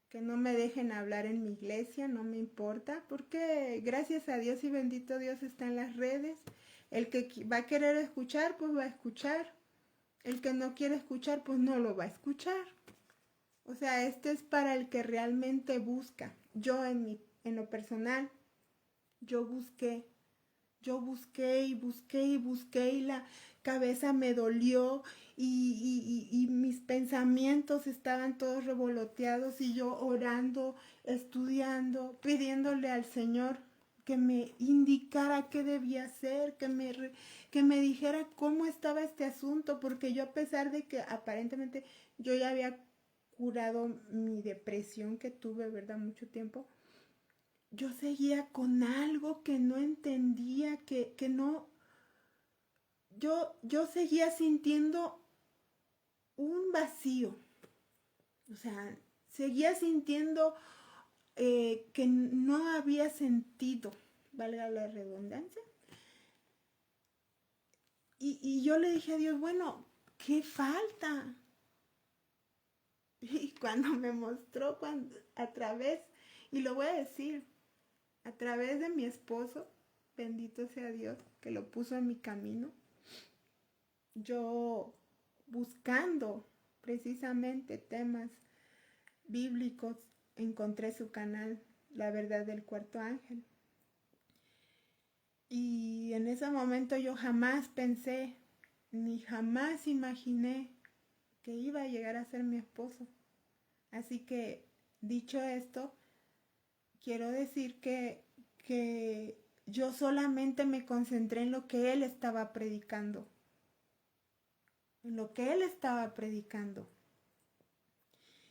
que no me dejen hablar en mi iglesia, no me importa, porque gracias a Dios y bendito Dios está en las redes. El que va a querer escuchar, pues va a escuchar. El que no quiere escuchar, pues no lo va a escuchar. O sea, este es para el que realmente busca. Yo en lo personal, yo busqué y la cabeza me dolió y mis pensamientos estaban todos revoloteados y yo orando, estudiando, pidiéndole al Señor que me indicara qué debía hacer, que me dijera cómo estaba este asunto, porque yo, a pesar de que aparentemente yo ya había curado mi depresión que tuve, ¿verdad? Mucho tiempo. Yo seguía con algo que no entendía, que no... Yo seguía sintiendo un vacío. O sea, seguía sintiendo que no había sentido, valga la redundancia. Y yo le dije a Dios, bueno, ¿qué falta? Y cuando me mostró a través, y lo voy a decir, a través de mi esposo, bendito sea Dios, que lo puso en mi camino, yo buscando precisamente temas bíblicos, encontré su canal, La Verdad del Cuarto Ángel. Y en ese momento yo jamás pensé, ni jamás imaginé que iba a llegar a ser mi esposo. Así que, dicho esto, quiero decir que yo solamente me concentré en lo que él estaba predicando. En lo que él estaba predicando.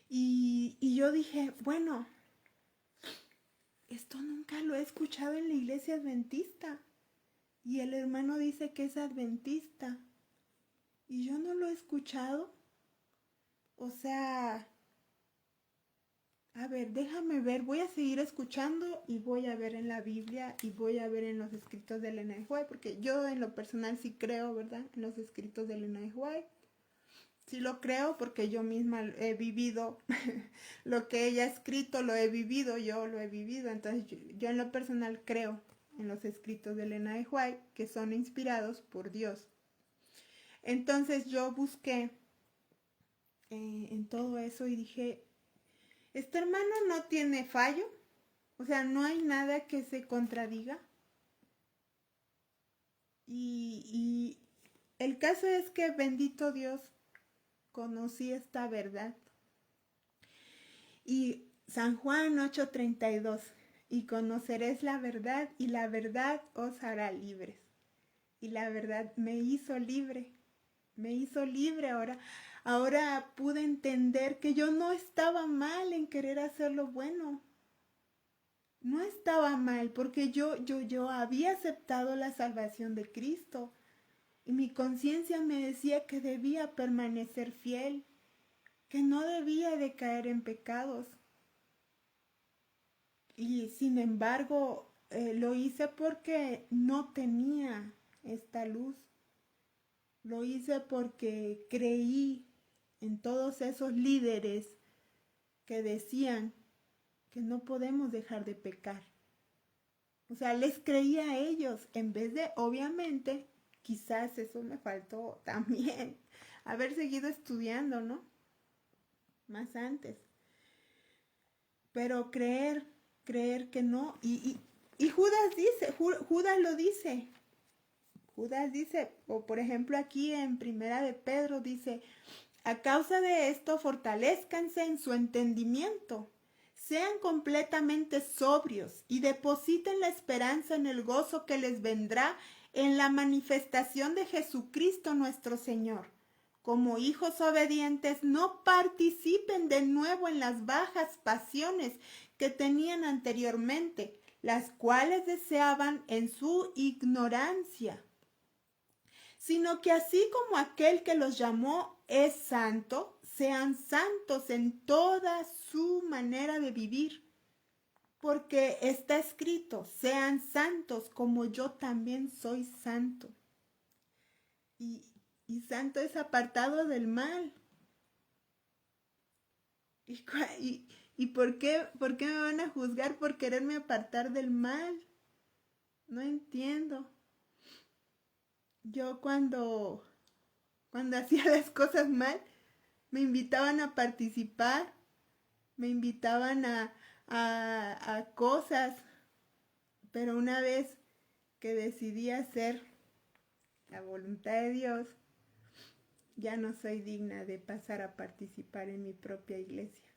Y yo dije, bueno, esto nunca lo he escuchado en la iglesia adventista. Y el hermano dice que es adventista. Y yo no lo he escuchado. O sea, a ver, déjame ver, voy a seguir escuchando y voy a ver en la Biblia y voy a ver en los escritos de Elena de White, porque yo en lo personal sí creo, ¿verdad? En los escritos de Elena de White. Sí lo creo porque yo misma he vivido lo que ella ha escrito, lo he vivido, yo lo he vivido. Entonces yo en lo personal creo en los escritos de Elena de White que son inspirados por Dios. Entonces yo busqué en todo eso y dije, este hermano no tiene fallo, o sea, no hay nada que se contradiga. Y el caso es que, bendito Dios, conocí esta verdad. Y San Juan 8:32, y conoceréis la verdad, y la verdad os hará libres. Y la verdad me hizo libre ahora. Ahora pude entender que yo no estaba mal en querer hacer lo bueno. No estaba mal porque yo había aceptado la salvación de Cristo. Y mi conciencia me decía que debía permanecer fiel, que no debía de caer en pecados. Y sin embargo, lo hice porque no tenía esta luz. Lo hice porque creí en todos esos líderes que decían que no podemos dejar de pecar. O sea, les creía a ellos en vez de, obviamente, quizás eso me faltó también, haber seguido estudiando, ¿no? Más antes. Pero creer que no. Y Judas dice, Judas lo dice. Judas dice, o por ejemplo aquí en Primera de Pedro dice, a causa de esto fortalezcanse en su entendimiento, sean completamente sobrios y depositen la esperanza en el gozo que les vendrá en la manifestación de Jesucristo nuestro Señor. Como hijos obedientes, no participen de nuevo en las bajas pasiones que tenían anteriormente, las cuales deseaban en su ignorancia, sino que así como aquel que los llamó es santo, sean santos en toda su manera de vivir, porque está escrito, sean santos como yo también soy santo. Y santo es apartado del mal. ¿Y por qué me van a juzgar por quererme apartar del mal? No entiendo. Yo cuando hacía las cosas mal, me invitaban a participar, me invitaban a cosas, pero una vez que decidí hacer la voluntad de Dios, ya no soy digna de pasar a participar en mi propia iglesia.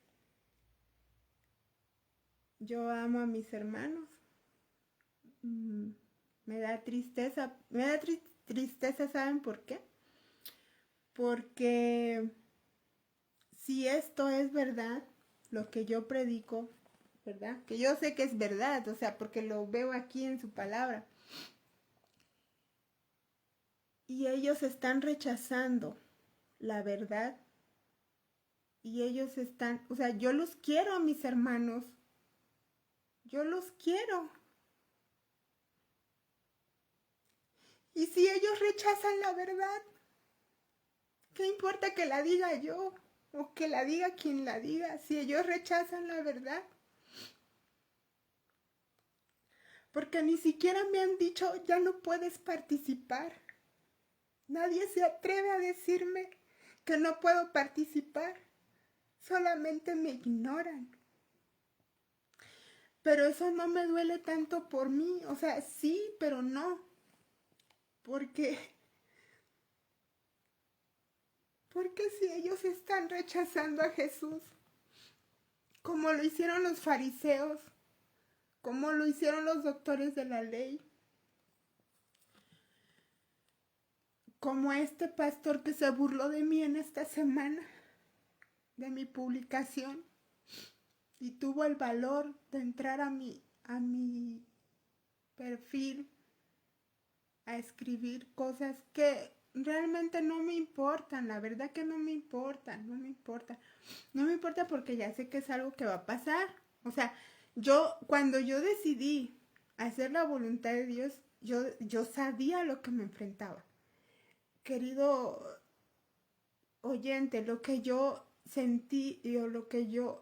Yo amo a mis hermanos. Me da tristeza. Tristeza, ¿saben por qué? Porque si esto es verdad, lo que yo predico, ¿verdad? Que yo sé que es verdad, o sea, porque lo veo aquí en su palabra. Y ellos están rechazando la verdad. Y ellos están, o sea, yo los quiero a mis hermanos. Yo los quiero. Y si ellos rechazan la verdad, ¿qué importa que la diga yo? O que la diga quien la diga, si ellos rechazan la verdad. Porque ni siquiera me han dicho, ya no puedes participar. Nadie se atreve a decirme que no puedo participar. Solamente me ignoran. Pero eso no me duele tanto por mí. O sea, sí, pero no. Porque si ellos están rechazando a Jesús, como lo hicieron los fariseos, como lo hicieron los doctores de la ley, como este pastor que se burló de mí en esta semana, de mi publicación, y tuvo el valor de entrar a mi perfil a escribir cosas que realmente no me importan, la verdad que no me importan, no me importa porque ya sé que es algo que va a pasar. O sea, cuando yo decidí hacer la voluntad de Dios, yo sabía lo que me enfrentaba. Querido oyente, lo que yo sentí,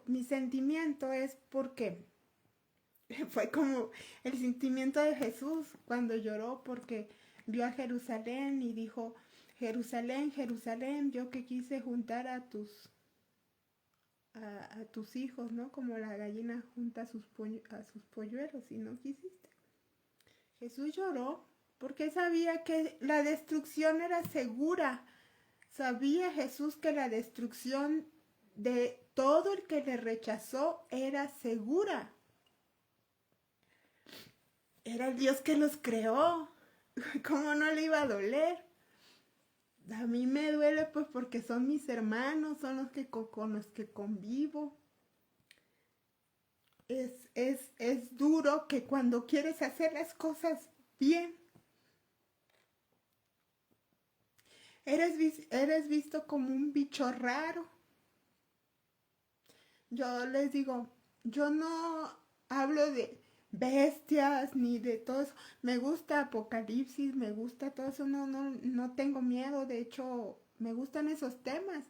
mi sentimiento es porque fue como el sentimiento de Jesús cuando lloró porque vio a Jerusalén y dijo, Jerusalén, Jerusalén, yo que quise juntar a tus hijos, ¿no? Como la gallina junta a sus polluelos y no quisiste. Jesús lloró porque sabía que la destrucción era segura. Sabía Jesús que la destrucción de todo el que le rechazó era segura. Era el Dios que los creó. ¿Cómo no le iba a doler? A mí me duele pues porque son mis hermanos, son los que con los que convivo. Es duro que cuando quieres hacer las cosas bien, eres visto como un bicho raro. Yo les digo, yo no hablo de bestias ni de todo eso. Me gusta Apocalipsis, me gusta todo eso, no tengo miedo, de hecho me gustan esos temas.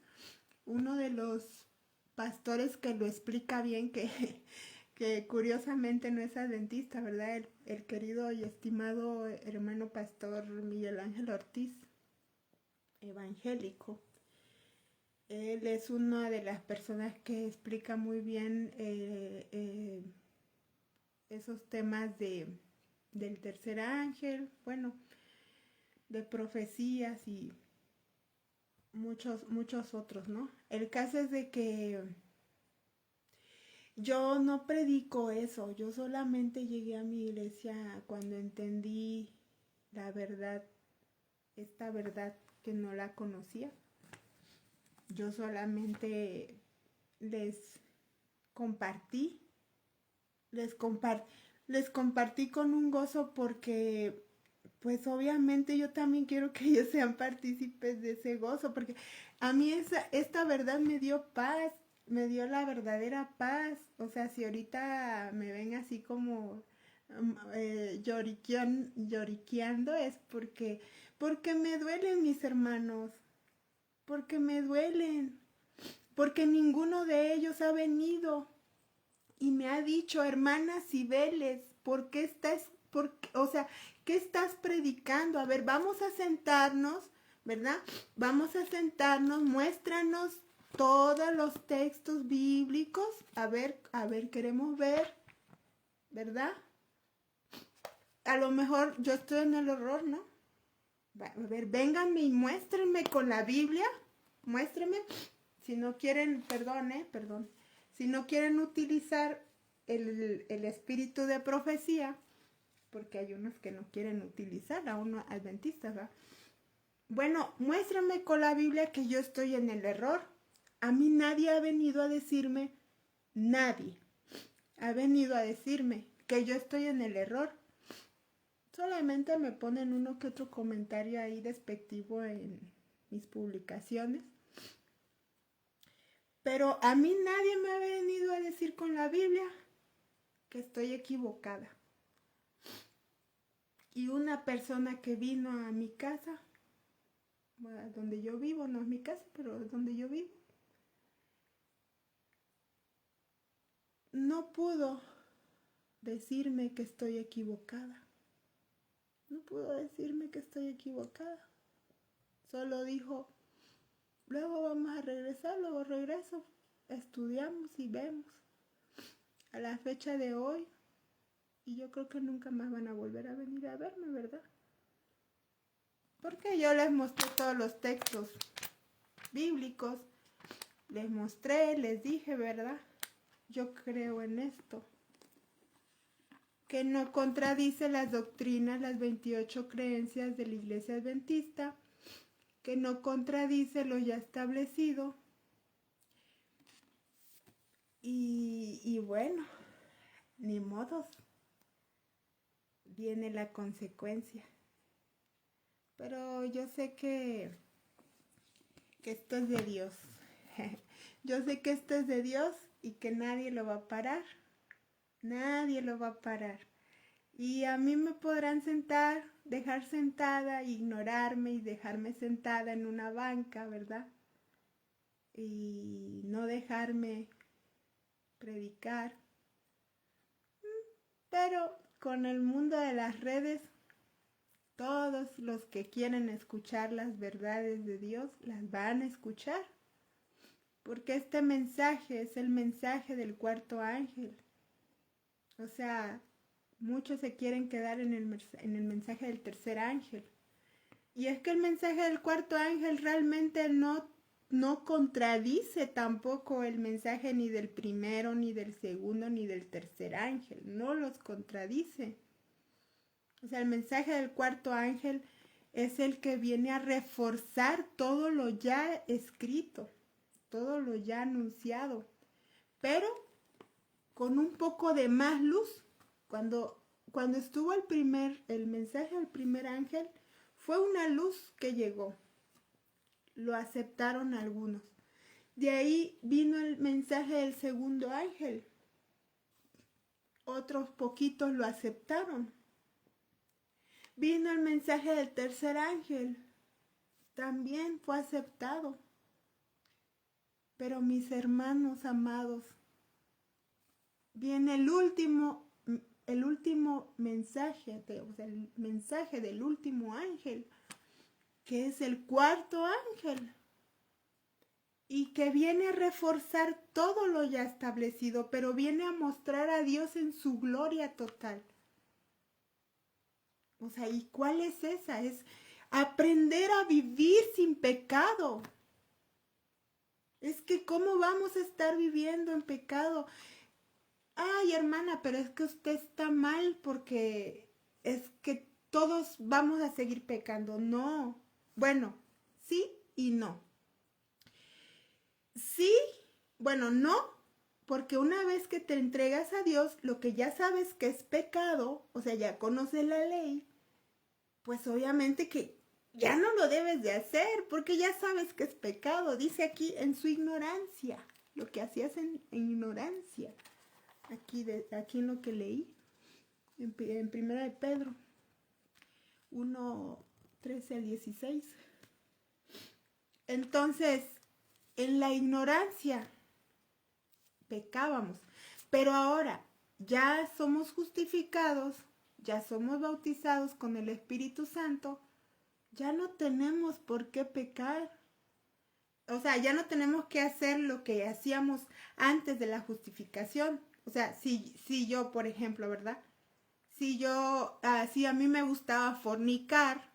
Uno de los pastores que lo explica bien, que curiosamente no es adventista, ¿verdad? El querido y estimado hermano pastor Miguel Ángel Ortiz, evangélico. Él es una de las personas que explica muy bien esos temas del tercer ángel, bueno, de profecías y muchos otros, ¿no? El caso es de que yo no predico eso, yo solamente llegué a mi iglesia cuando entendí la verdad, esta verdad que no la conocía. Yo solamente les compartí, les compartí con un gozo porque pues obviamente yo también quiero que ellos sean partícipes de ese gozo, porque a mí esta verdad me dio paz, me dio la verdadera paz. O sea, si ahorita me ven así como lloriqueando es porque me duelen mis hermanos, porque me duelen, porque ninguno de ellos ha venido y me ha dicho, hermana Cibeles, ¿por qué o sea, qué estás predicando? A ver, vamos a sentarnos, ¿verdad? Vamos a sentarnos, muéstranos todos los textos bíblicos, a ver, queremos ver, ¿verdad? A lo mejor yo estoy en el horror, ¿no? A ver, vénganme y muéstrenme con la Biblia, muéstrenme. Si no quieren, perdón. Si no quieren utilizar el espíritu de profecía, porque hay unos que no quieren utilizar, a uno adventistas, ¿verdad? Bueno, muéstrame con la Biblia que yo estoy en el error. A mí nadie ha venido a decirme, nadie ha venido a decirme que yo estoy en el error. Solamente me ponen uno que otro comentario ahí despectivo en mis publicaciones. Pero a mí nadie me ha venido a decir con la Biblia que estoy equivocada. Y una persona que vino a mi casa, bueno, donde yo vivo, no es mi casa, pero donde yo vivo, no pudo decirme que estoy equivocada. No pudo decirme que estoy equivocada. Solo dijo, luego vamos a regresar, luego regreso, estudiamos y vemos. A la fecha de hoy, y yo creo que nunca más van a volver a venir a verme, ¿verdad? Porque yo les mostré todos los textos bíblicos, les mostré, les dije, ¿verdad? Yo creo en esto, que no contradice las doctrinas, las 28 creencias de la Iglesia Adventista, que no contradice lo ya establecido. Y bueno, ni modos, viene la consecuencia. Pero yo sé que esto es de Dios. Yo sé que esto es de Dios y que nadie lo va a parar. Nadie lo va a parar. Y a mí me podrán dejar sentada, ignorarme y dejarme sentada en una banca, ¿verdad? Y no dejarme predicar. Pero con el mundo de las redes, todos los que quieren escuchar las verdades de Dios las van a escuchar. Porque este mensaje es el mensaje del cuarto ángel. O sea, muchos se quieren quedar en el mensaje del tercer ángel. Y es que el mensaje del cuarto ángel realmente no contradice tampoco el mensaje ni del primero, ni del segundo, ni del tercer ángel. No los contradice. O sea, el mensaje del cuarto ángel es el que viene a reforzar todo lo ya escrito, todo lo ya anunciado, pero con un poco de más luz. Cuando estuvo el mensaje del primer ángel, fue una luz que llegó. Lo aceptaron algunos. De ahí vino el mensaje del segundo ángel. Otros poquitos lo aceptaron. Vino el mensaje del tercer ángel. También fue aceptado. Pero mis hermanos amados, viene el último mensaje, o sea, el mensaje del último ángel, que es el cuarto ángel, y que viene a reforzar todo lo ya establecido, pero viene a mostrar a Dios en su gloria total. O sea, ¿y cuál es esa? Es aprender a vivir sin pecado. Es que ¿cómo vamos a estar viviendo en pecado? Ay, hermana, pero es que usted está mal porque es que todos vamos a seguir pecando. No. Bueno, sí y no. Sí, bueno, no, porque una vez que te entregas a Dios, lo que ya sabes que es pecado, o sea, ya conoces la ley, pues obviamente que ya no lo debes de hacer, porque ya sabes que es pecado. Dice aquí en su ignorancia, lo que hacías en ignorancia. Aquí en lo que leí, en Primera de Pedro 1, 13 al 16. Entonces, en la ignorancia pecábamos, pero ahora ya somos justificados, ya somos bautizados con el Espíritu Santo, ya no tenemos por qué pecar. O sea, ya no tenemos que hacer lo que hacíamos antes de la justificación. O sea, si yo, por ejemplo, ¿verdad? Si a mí me gustaba fornicar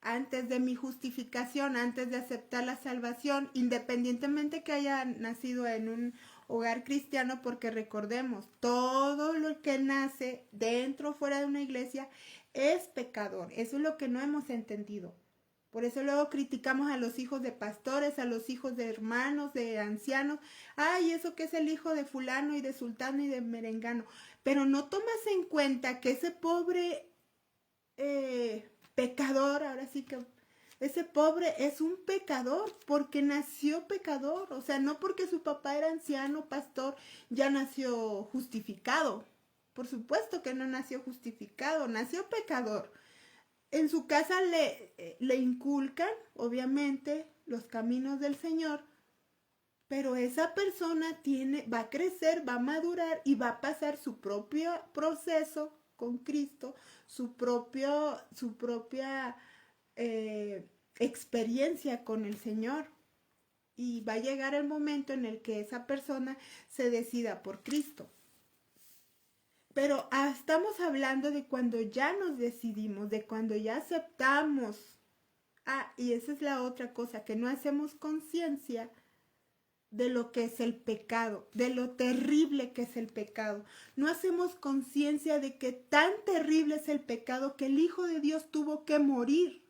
antes de mi justificación, antes de aceptar la salvación, independientemente que haya nacido en un hogar cristiano, porque recordemos, todo lo que nace dentro o fuera de una iglesia es pecador. Eso es lo que no hemos entendido. Por eso luego criticamos a los hijos de pastores, a los hijos de hermanos, de ancianos. Ay, eso que es el hijo de fulano y de sultano y de merengano. Pero no tomas en cuenta que ese pobre pecador, ahora sí que ese pobre es un pecador porque nació pecador. O sea, no porque su papá era anciano, pastor, ya nació justificado. Por supuesto que no nació justificado, nació pecador. En su casa le inculcan, obviamente, los caminos del Señor, pero esa persona va a crecer, va a madurar y va a pasar su propio proceso con Cristo, su propia experiencia con el Señor. Y va a llegar el momento en el que esa persona se decida por Cristo. Pero estamos hablando de cuando ya nos decidimos, de cuando ya aceptamos. Y esa es la otra cosa, que no hacemos conciencia de lo que es el pecado, de lo terrible que es el pecado. No hacemos conciencia de que tan terrible es el pecado que el Hijo de Dios tuvo que morir.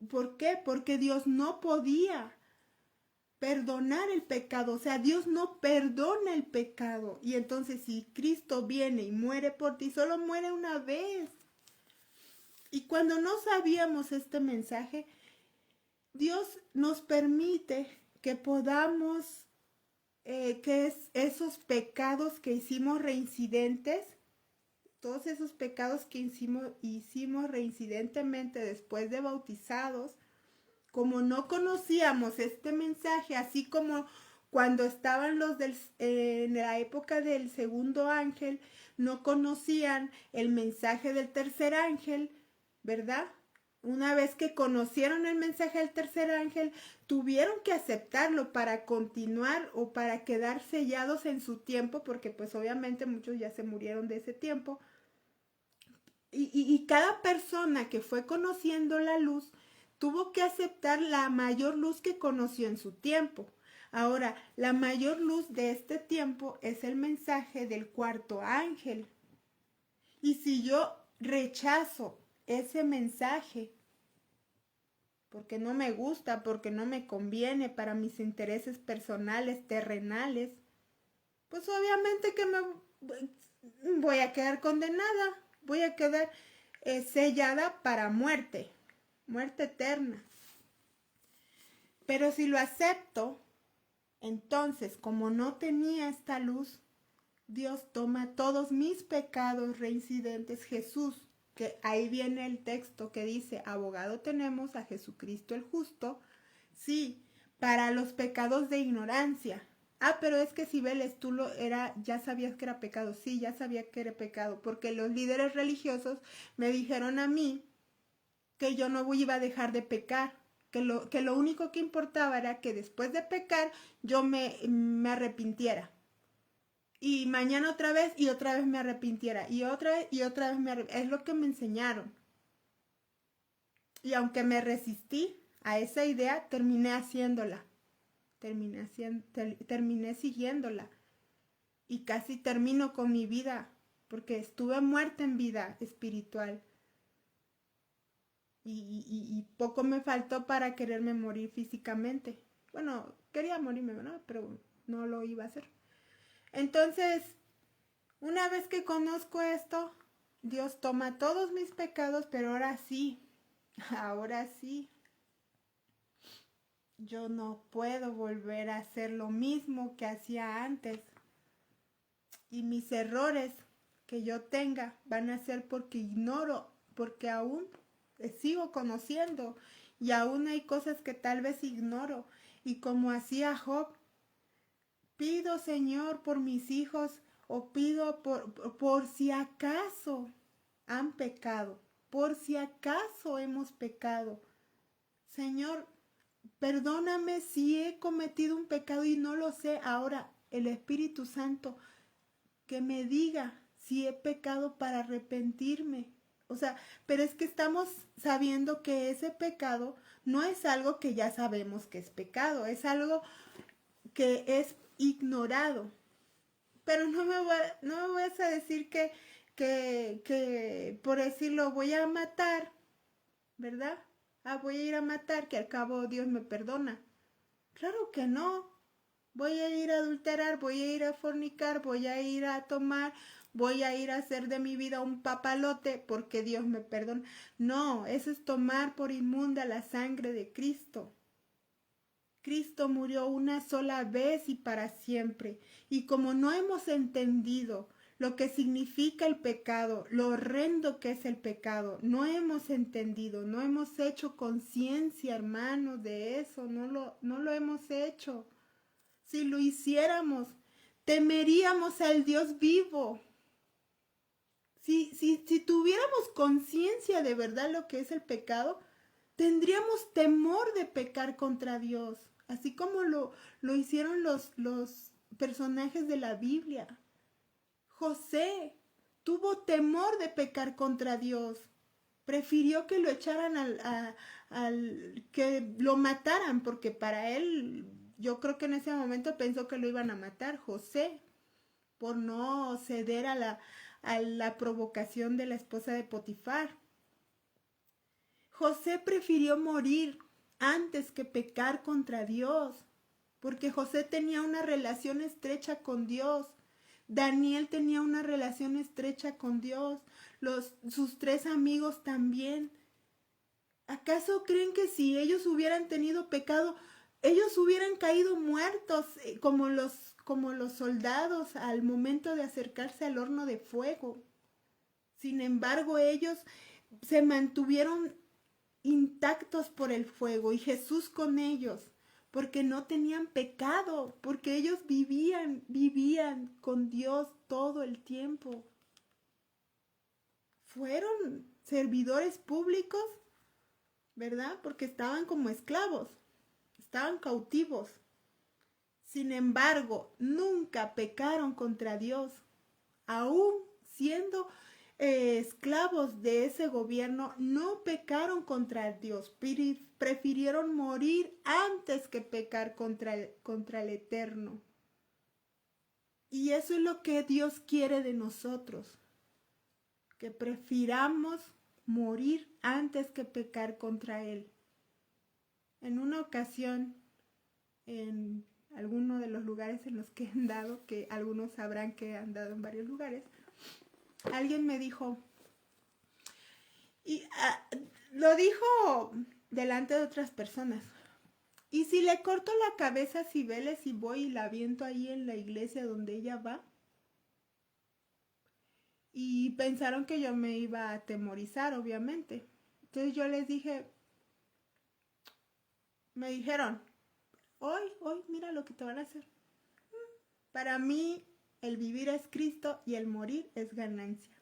¿Por qué? Porque Dios no podía perdonar el pecado, o sea, Dios no perdona el pecado. Y entonces si Cristo viene y muere por ti, solo muere una vez. Y cuando no sabíamos este mensaje, Dios nos permite que podamos, esos pecados que hicimos reincidentes, todos esos pecados que hicimos reincidentemente después de bautizados, como no conocíamos este mensaje, así como cuando estaban en la época del segundo ángel, no conocían el mensaje del tercer ángel, ¿verdad? Una vez que conocieron el mensaje del tercer ángel, tuvieron que aceptarlo para continuar o para quedar sellados en su tiempo, porque pues obviamente muchos ya se murieron de ese tiempo. Y cada persona que fue conociendo la luz, tuvo que aceptar la mayor luz que conoció en su tiempo. Ahora, la mayor luz de este tiempo es el mensaje del cuarto ángel. Y si yo rechazo ese mensaje, porque no me gusta, porque no me conviene para mis intereses personales, terrenales, pues obviamente que me voy a quedar condenada, voy a quedar sellada para muerte eterna. Pero si lo acepto, entonces, como no tenía esta luz, Dios toma todos mis pecados reincidentes. Jesús, que ahí viene el texto que dice, abogado tenemos a Jesucristo el justo, sí, para los pecados de ignorancia. Pero es que Cibeles, ya sabías que era pecado. Sí, ya sabía que era pecado, porque los líderes religiosos me dijeron a mí que yo no iba a dejar de pecar, que lo único que importaba era que después de pecar yo me arrepintiera. Y mañana otra vez y otra vez me arrepintiera. Y otra vez me arrepintiera. Es lo que me enseñaron. Y aunque me resistí a esa idea, terminé haciéndola. Terminé siguiéndola. Y casi termino con mi vida, porque estuve muerta en vida espiritual. Y poco me faltó para quererme morir físicamente. Bueno, quería morirme, ¿no? Pero no lo iba a hacer. Entonces, una vez que conozco esto, Dios toma todos mis pecados, pero ahora sí, yo no puedo volver a hacer lo mismo que hacía antes. Y mis errores que yo tenga van a ser porque ignoro, porque aún sigo conociendo y aún hay cosas que tal vez ignoro. Y como hacía Job, pido, Señor, por mis hijos, o pido por si acaso han pecado, por si acaso hemos pecado. Señor, perdóname si he cometido un pecado y no lo sé. Ahora el Espíritu Santo que me diga si he pecado para arrepentirme. O sea, pero es que estamos sabiendo que ese pecado no es algo que ya sabemos que es pecado, es algo que es ignorado. Pero no me vas a decir que por decirlo voy a matar ¿verdad? Ah, voy a ir a matar, que al cabo Dios me perdona. Claro que no. Voy a ir a adulterar, voy a ir a fornicar, voy a ir a tomar, voy a ir a hacer de mi vida un papalote porque Dios me perdona. No, eso es tomar por inmunda la sangre de Cristo. Cristo murió una sola vez y para siempre. Y como no hemos entendido lo que significa el pecado, lo horrendo que es el pecado, no hemos entendido, no hemos hecho conciencia, hermanos, de eso, no lo hemos hecho. Si lo hiciéramos, temeríamos al Dios vivo. Si tuviéramos conciencia de verdad lo que es el pecado, tendríamos temor de pecar contra Dios, así como lo hicieron los personajes de la Biblia. José tuvo temor de pecar contra Dios. Prefirió que lo echaran que lo mataran, porque para él, yo creo que en ese momento pensó que lo iban a matar, José, por no ceder a la provocación de la esposa de Potifar. José prefirió morir antes que pecar contra Dios, porque José tenía una relación estrecha con Dios. Daniel tenía una relación estrecha con Dios. Sus 3 amigos también. ¿Acaso creen que si ellos hubieran tenido pecado, ellos hubieran caído muertos como los soldados al momento de acercarse al horno de fuego? Sin embargo, ellos se mantuvieron intactos por el fuego y Jesús con ellos, porque no tenían pecado, porque ellos vivían con Dios todo el tiempo. Fueron servidores públicos, ¿verdad? Porque estaban como esclavos, estaban cautivos. Sin embargo, nunca pecaron contra Dios, aún siendo esclavos de ese gobierno, no pecaron contra Dios, prefirieron morir antes que pecar contra el Eterno. Y eso es lo que Dios quiere de nosotros, que prefiramos morir antes que pecar contra Él. En una ocasión, en alguno de los lugares en los que he andado, que algunos sabrán que he andado en varios lugares, alguien me dijo, y lo dijo delante de otras personas, ¿y si le corto la cabeza a Cibeles y voy y la aviento ahí en la iglesia donde ella va? Y pensaron que yo me iba a atemorizar, obviamente. Entonces yo les dije, me dijeron, hoy, mira lo que te van a hacer. Para mí, el vivir es Cristo y el morir es ganancia.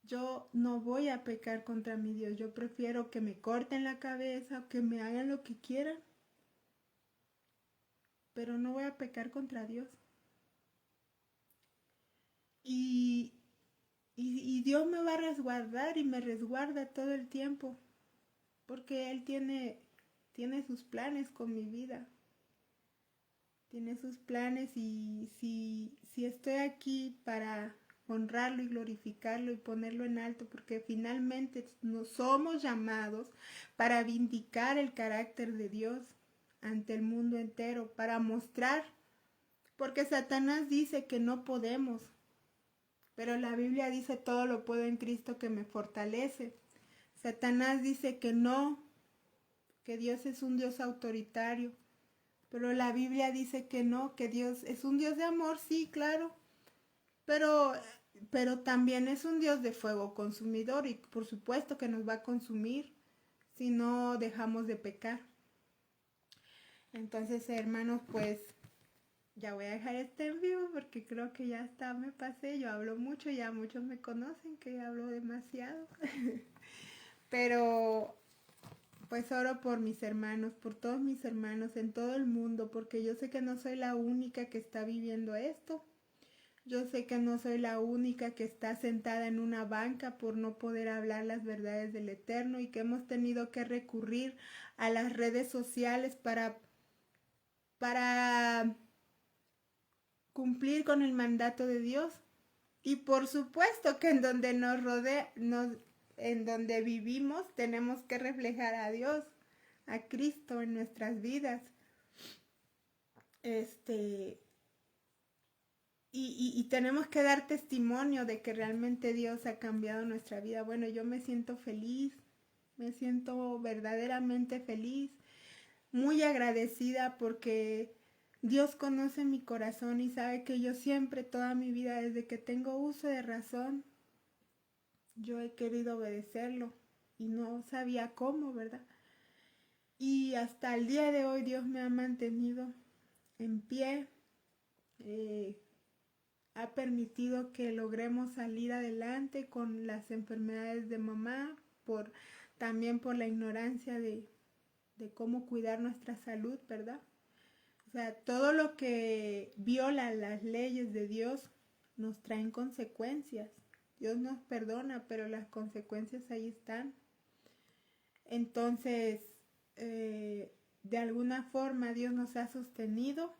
Yo no voy a pecar contra mi Dios. Yo prefiero que me corten la cabeza o que me hagan lo que quieran. Pero no voy a pecar contra Dios. Y Dios me va a resguardar y me resguarda todo el tiempo. Porque Él tiene sus planes con mi vida. Tiene sus planes y si estoy aquí para honrarlo y glorificarlo y ponerlo en alto, porque finalmente nos somos llamados para vindicar el carácter de Dios ante el mundo entero, para mostrar, porque Satanás dice que no podemos, pero la Biblia dice todo lo puedo en Cristo que me fortalece. Satanás dice que no, que Dios es un Dios autoritario, pero la Biblia dice que no, que Dios es un Dios de amor, sí, claro, pero también es un Dios de fuego consumidor y por supuesto que nos va a consumir si no dejamos de pecar. Entonces, hermanos, pues ya voy a dejar este en vivo porque creo que ya está, me pasé, yo hablo mucho, ya muchos me conocen que hablo demasiado. Pero pues oro por mis hermanos, por todos mis hermanos en todo el mundo, porque yo sé que no soy la única que está viviendo esto. Yo sé que no soy la única que está sentada en una banca por no poder hablar las verdades del Eterno y que hemos tenido que recurrir a las redes sociales para cumplir con el mandato de Dios. Y por supuesto que en donde nos en donde vivimos tenemos que reflejar a Dios, a Cristo en nuestras vidas. Y tenemos que dar testimonio de que realmente Dios ha cambiado nuestra vida. Bueno, yo me siento feliz, me siento verdaderamente feliz, muy agradecida porque Dios conoce mi corazón y sabe que yo siempre, toda mi vida, desde que tengo uso de razón, yo he querido obedecerlo y no sabía cómo, ¿verdad? Y hasta el día de hoy Dios me ha mantenido en pie, ha permitido que logremos salir adelante con las enfermedades de mamá, también por la ignorancia de cómo cuidar nuestra salud, ¿verdad? O sea, todo lo que viola las leyes de Dios nos traen consecuencias. Dios nos perdona, pero las consecuencias ahí están. Entonces, de alguna forma Dios nos ha sostenido.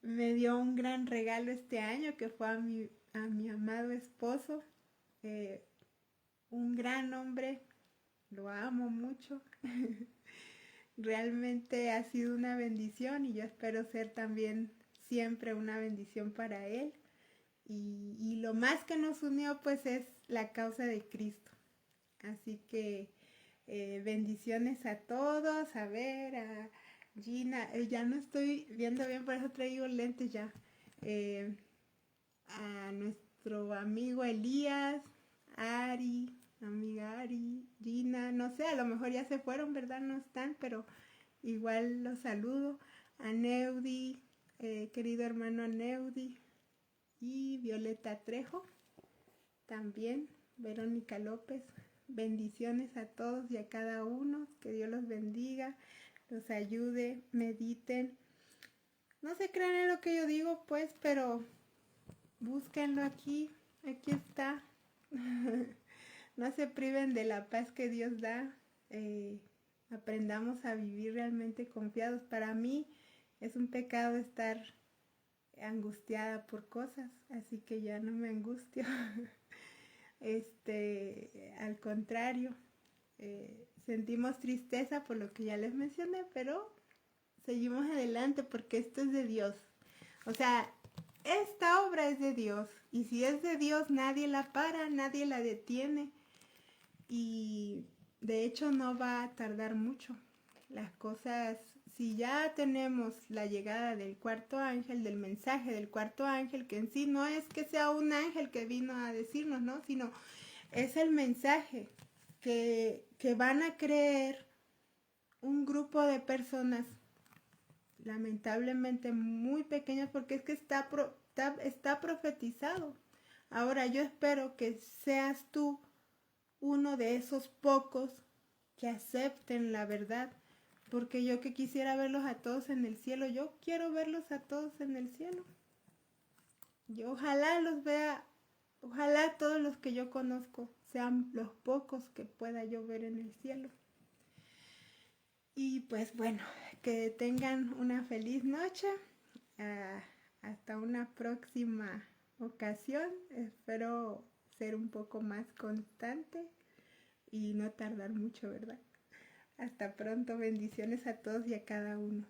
Me dio un gran regalo este año que fue a mi amado esposo, un gran hombre, lo amo mucho. Realmente ha sido una bendición y yo espero ser también siempre una bendición para él. Y lo más que nos unió pues es la causa de Cristo. Así que bendiciones a todos, a ver, a Gina, ya no estoy viendo bien, por eso traigo lentes ya. A nuestro amigo Elías, Ari, amiga Ari, Gina, no sé, a lo mejor ya se fueron, ¿verdad? No están, pero igual los saludo. A Neudi, querido hermano Neudi, y Violeta Trejo, también, Verónica López. Bendiciones a todos y a cada uno, que Dios los bendiga, los ayude, mediten. No se crean en lo que yo digo, pues, pero búsquenlo aquí está. No se priven de la paz que Dios da. Aprendamos a vivir realmente confiados. Para mí es un pecado estar angustiada por cosas, así que ya no me angustio. Al contrario, sentimos tristeza por lo que ya les mencioné, pero seguimos adelante porque esto es de Dios. O sea, esta obra es de Dios y si es de Dios nadie la para, nadie la detiene y de hecho no va a tardar mucho. Las cosas, si ya tenemos la llegada del cuarto ángel, del mensaje del cuarto ángel, que en sí no es que sea un ángel que vino a decirnos, ¿no? Sino es el mensaje que van a creer un grupo de personas lamentablemente muy pequeñas porque es que está profetizado. Ahora yo espero que seas tú uno de esos pocos que acepten la verdad, porque yo que quisiera verlos a todos en el cielo, yo quiero verlos a todos en el cielo. Yo ojalá los vea, ojalá todos los que yo conozco sean los pocos que pueda yo ver en el cielo. Y pues bueno, que tengan una feliz noche. Hasta una próxima ocasión. Espero ser un poco más constante y no tardar mucho, ¿verdad? Hasta pronto. Bendiciones a todos y a cada uno.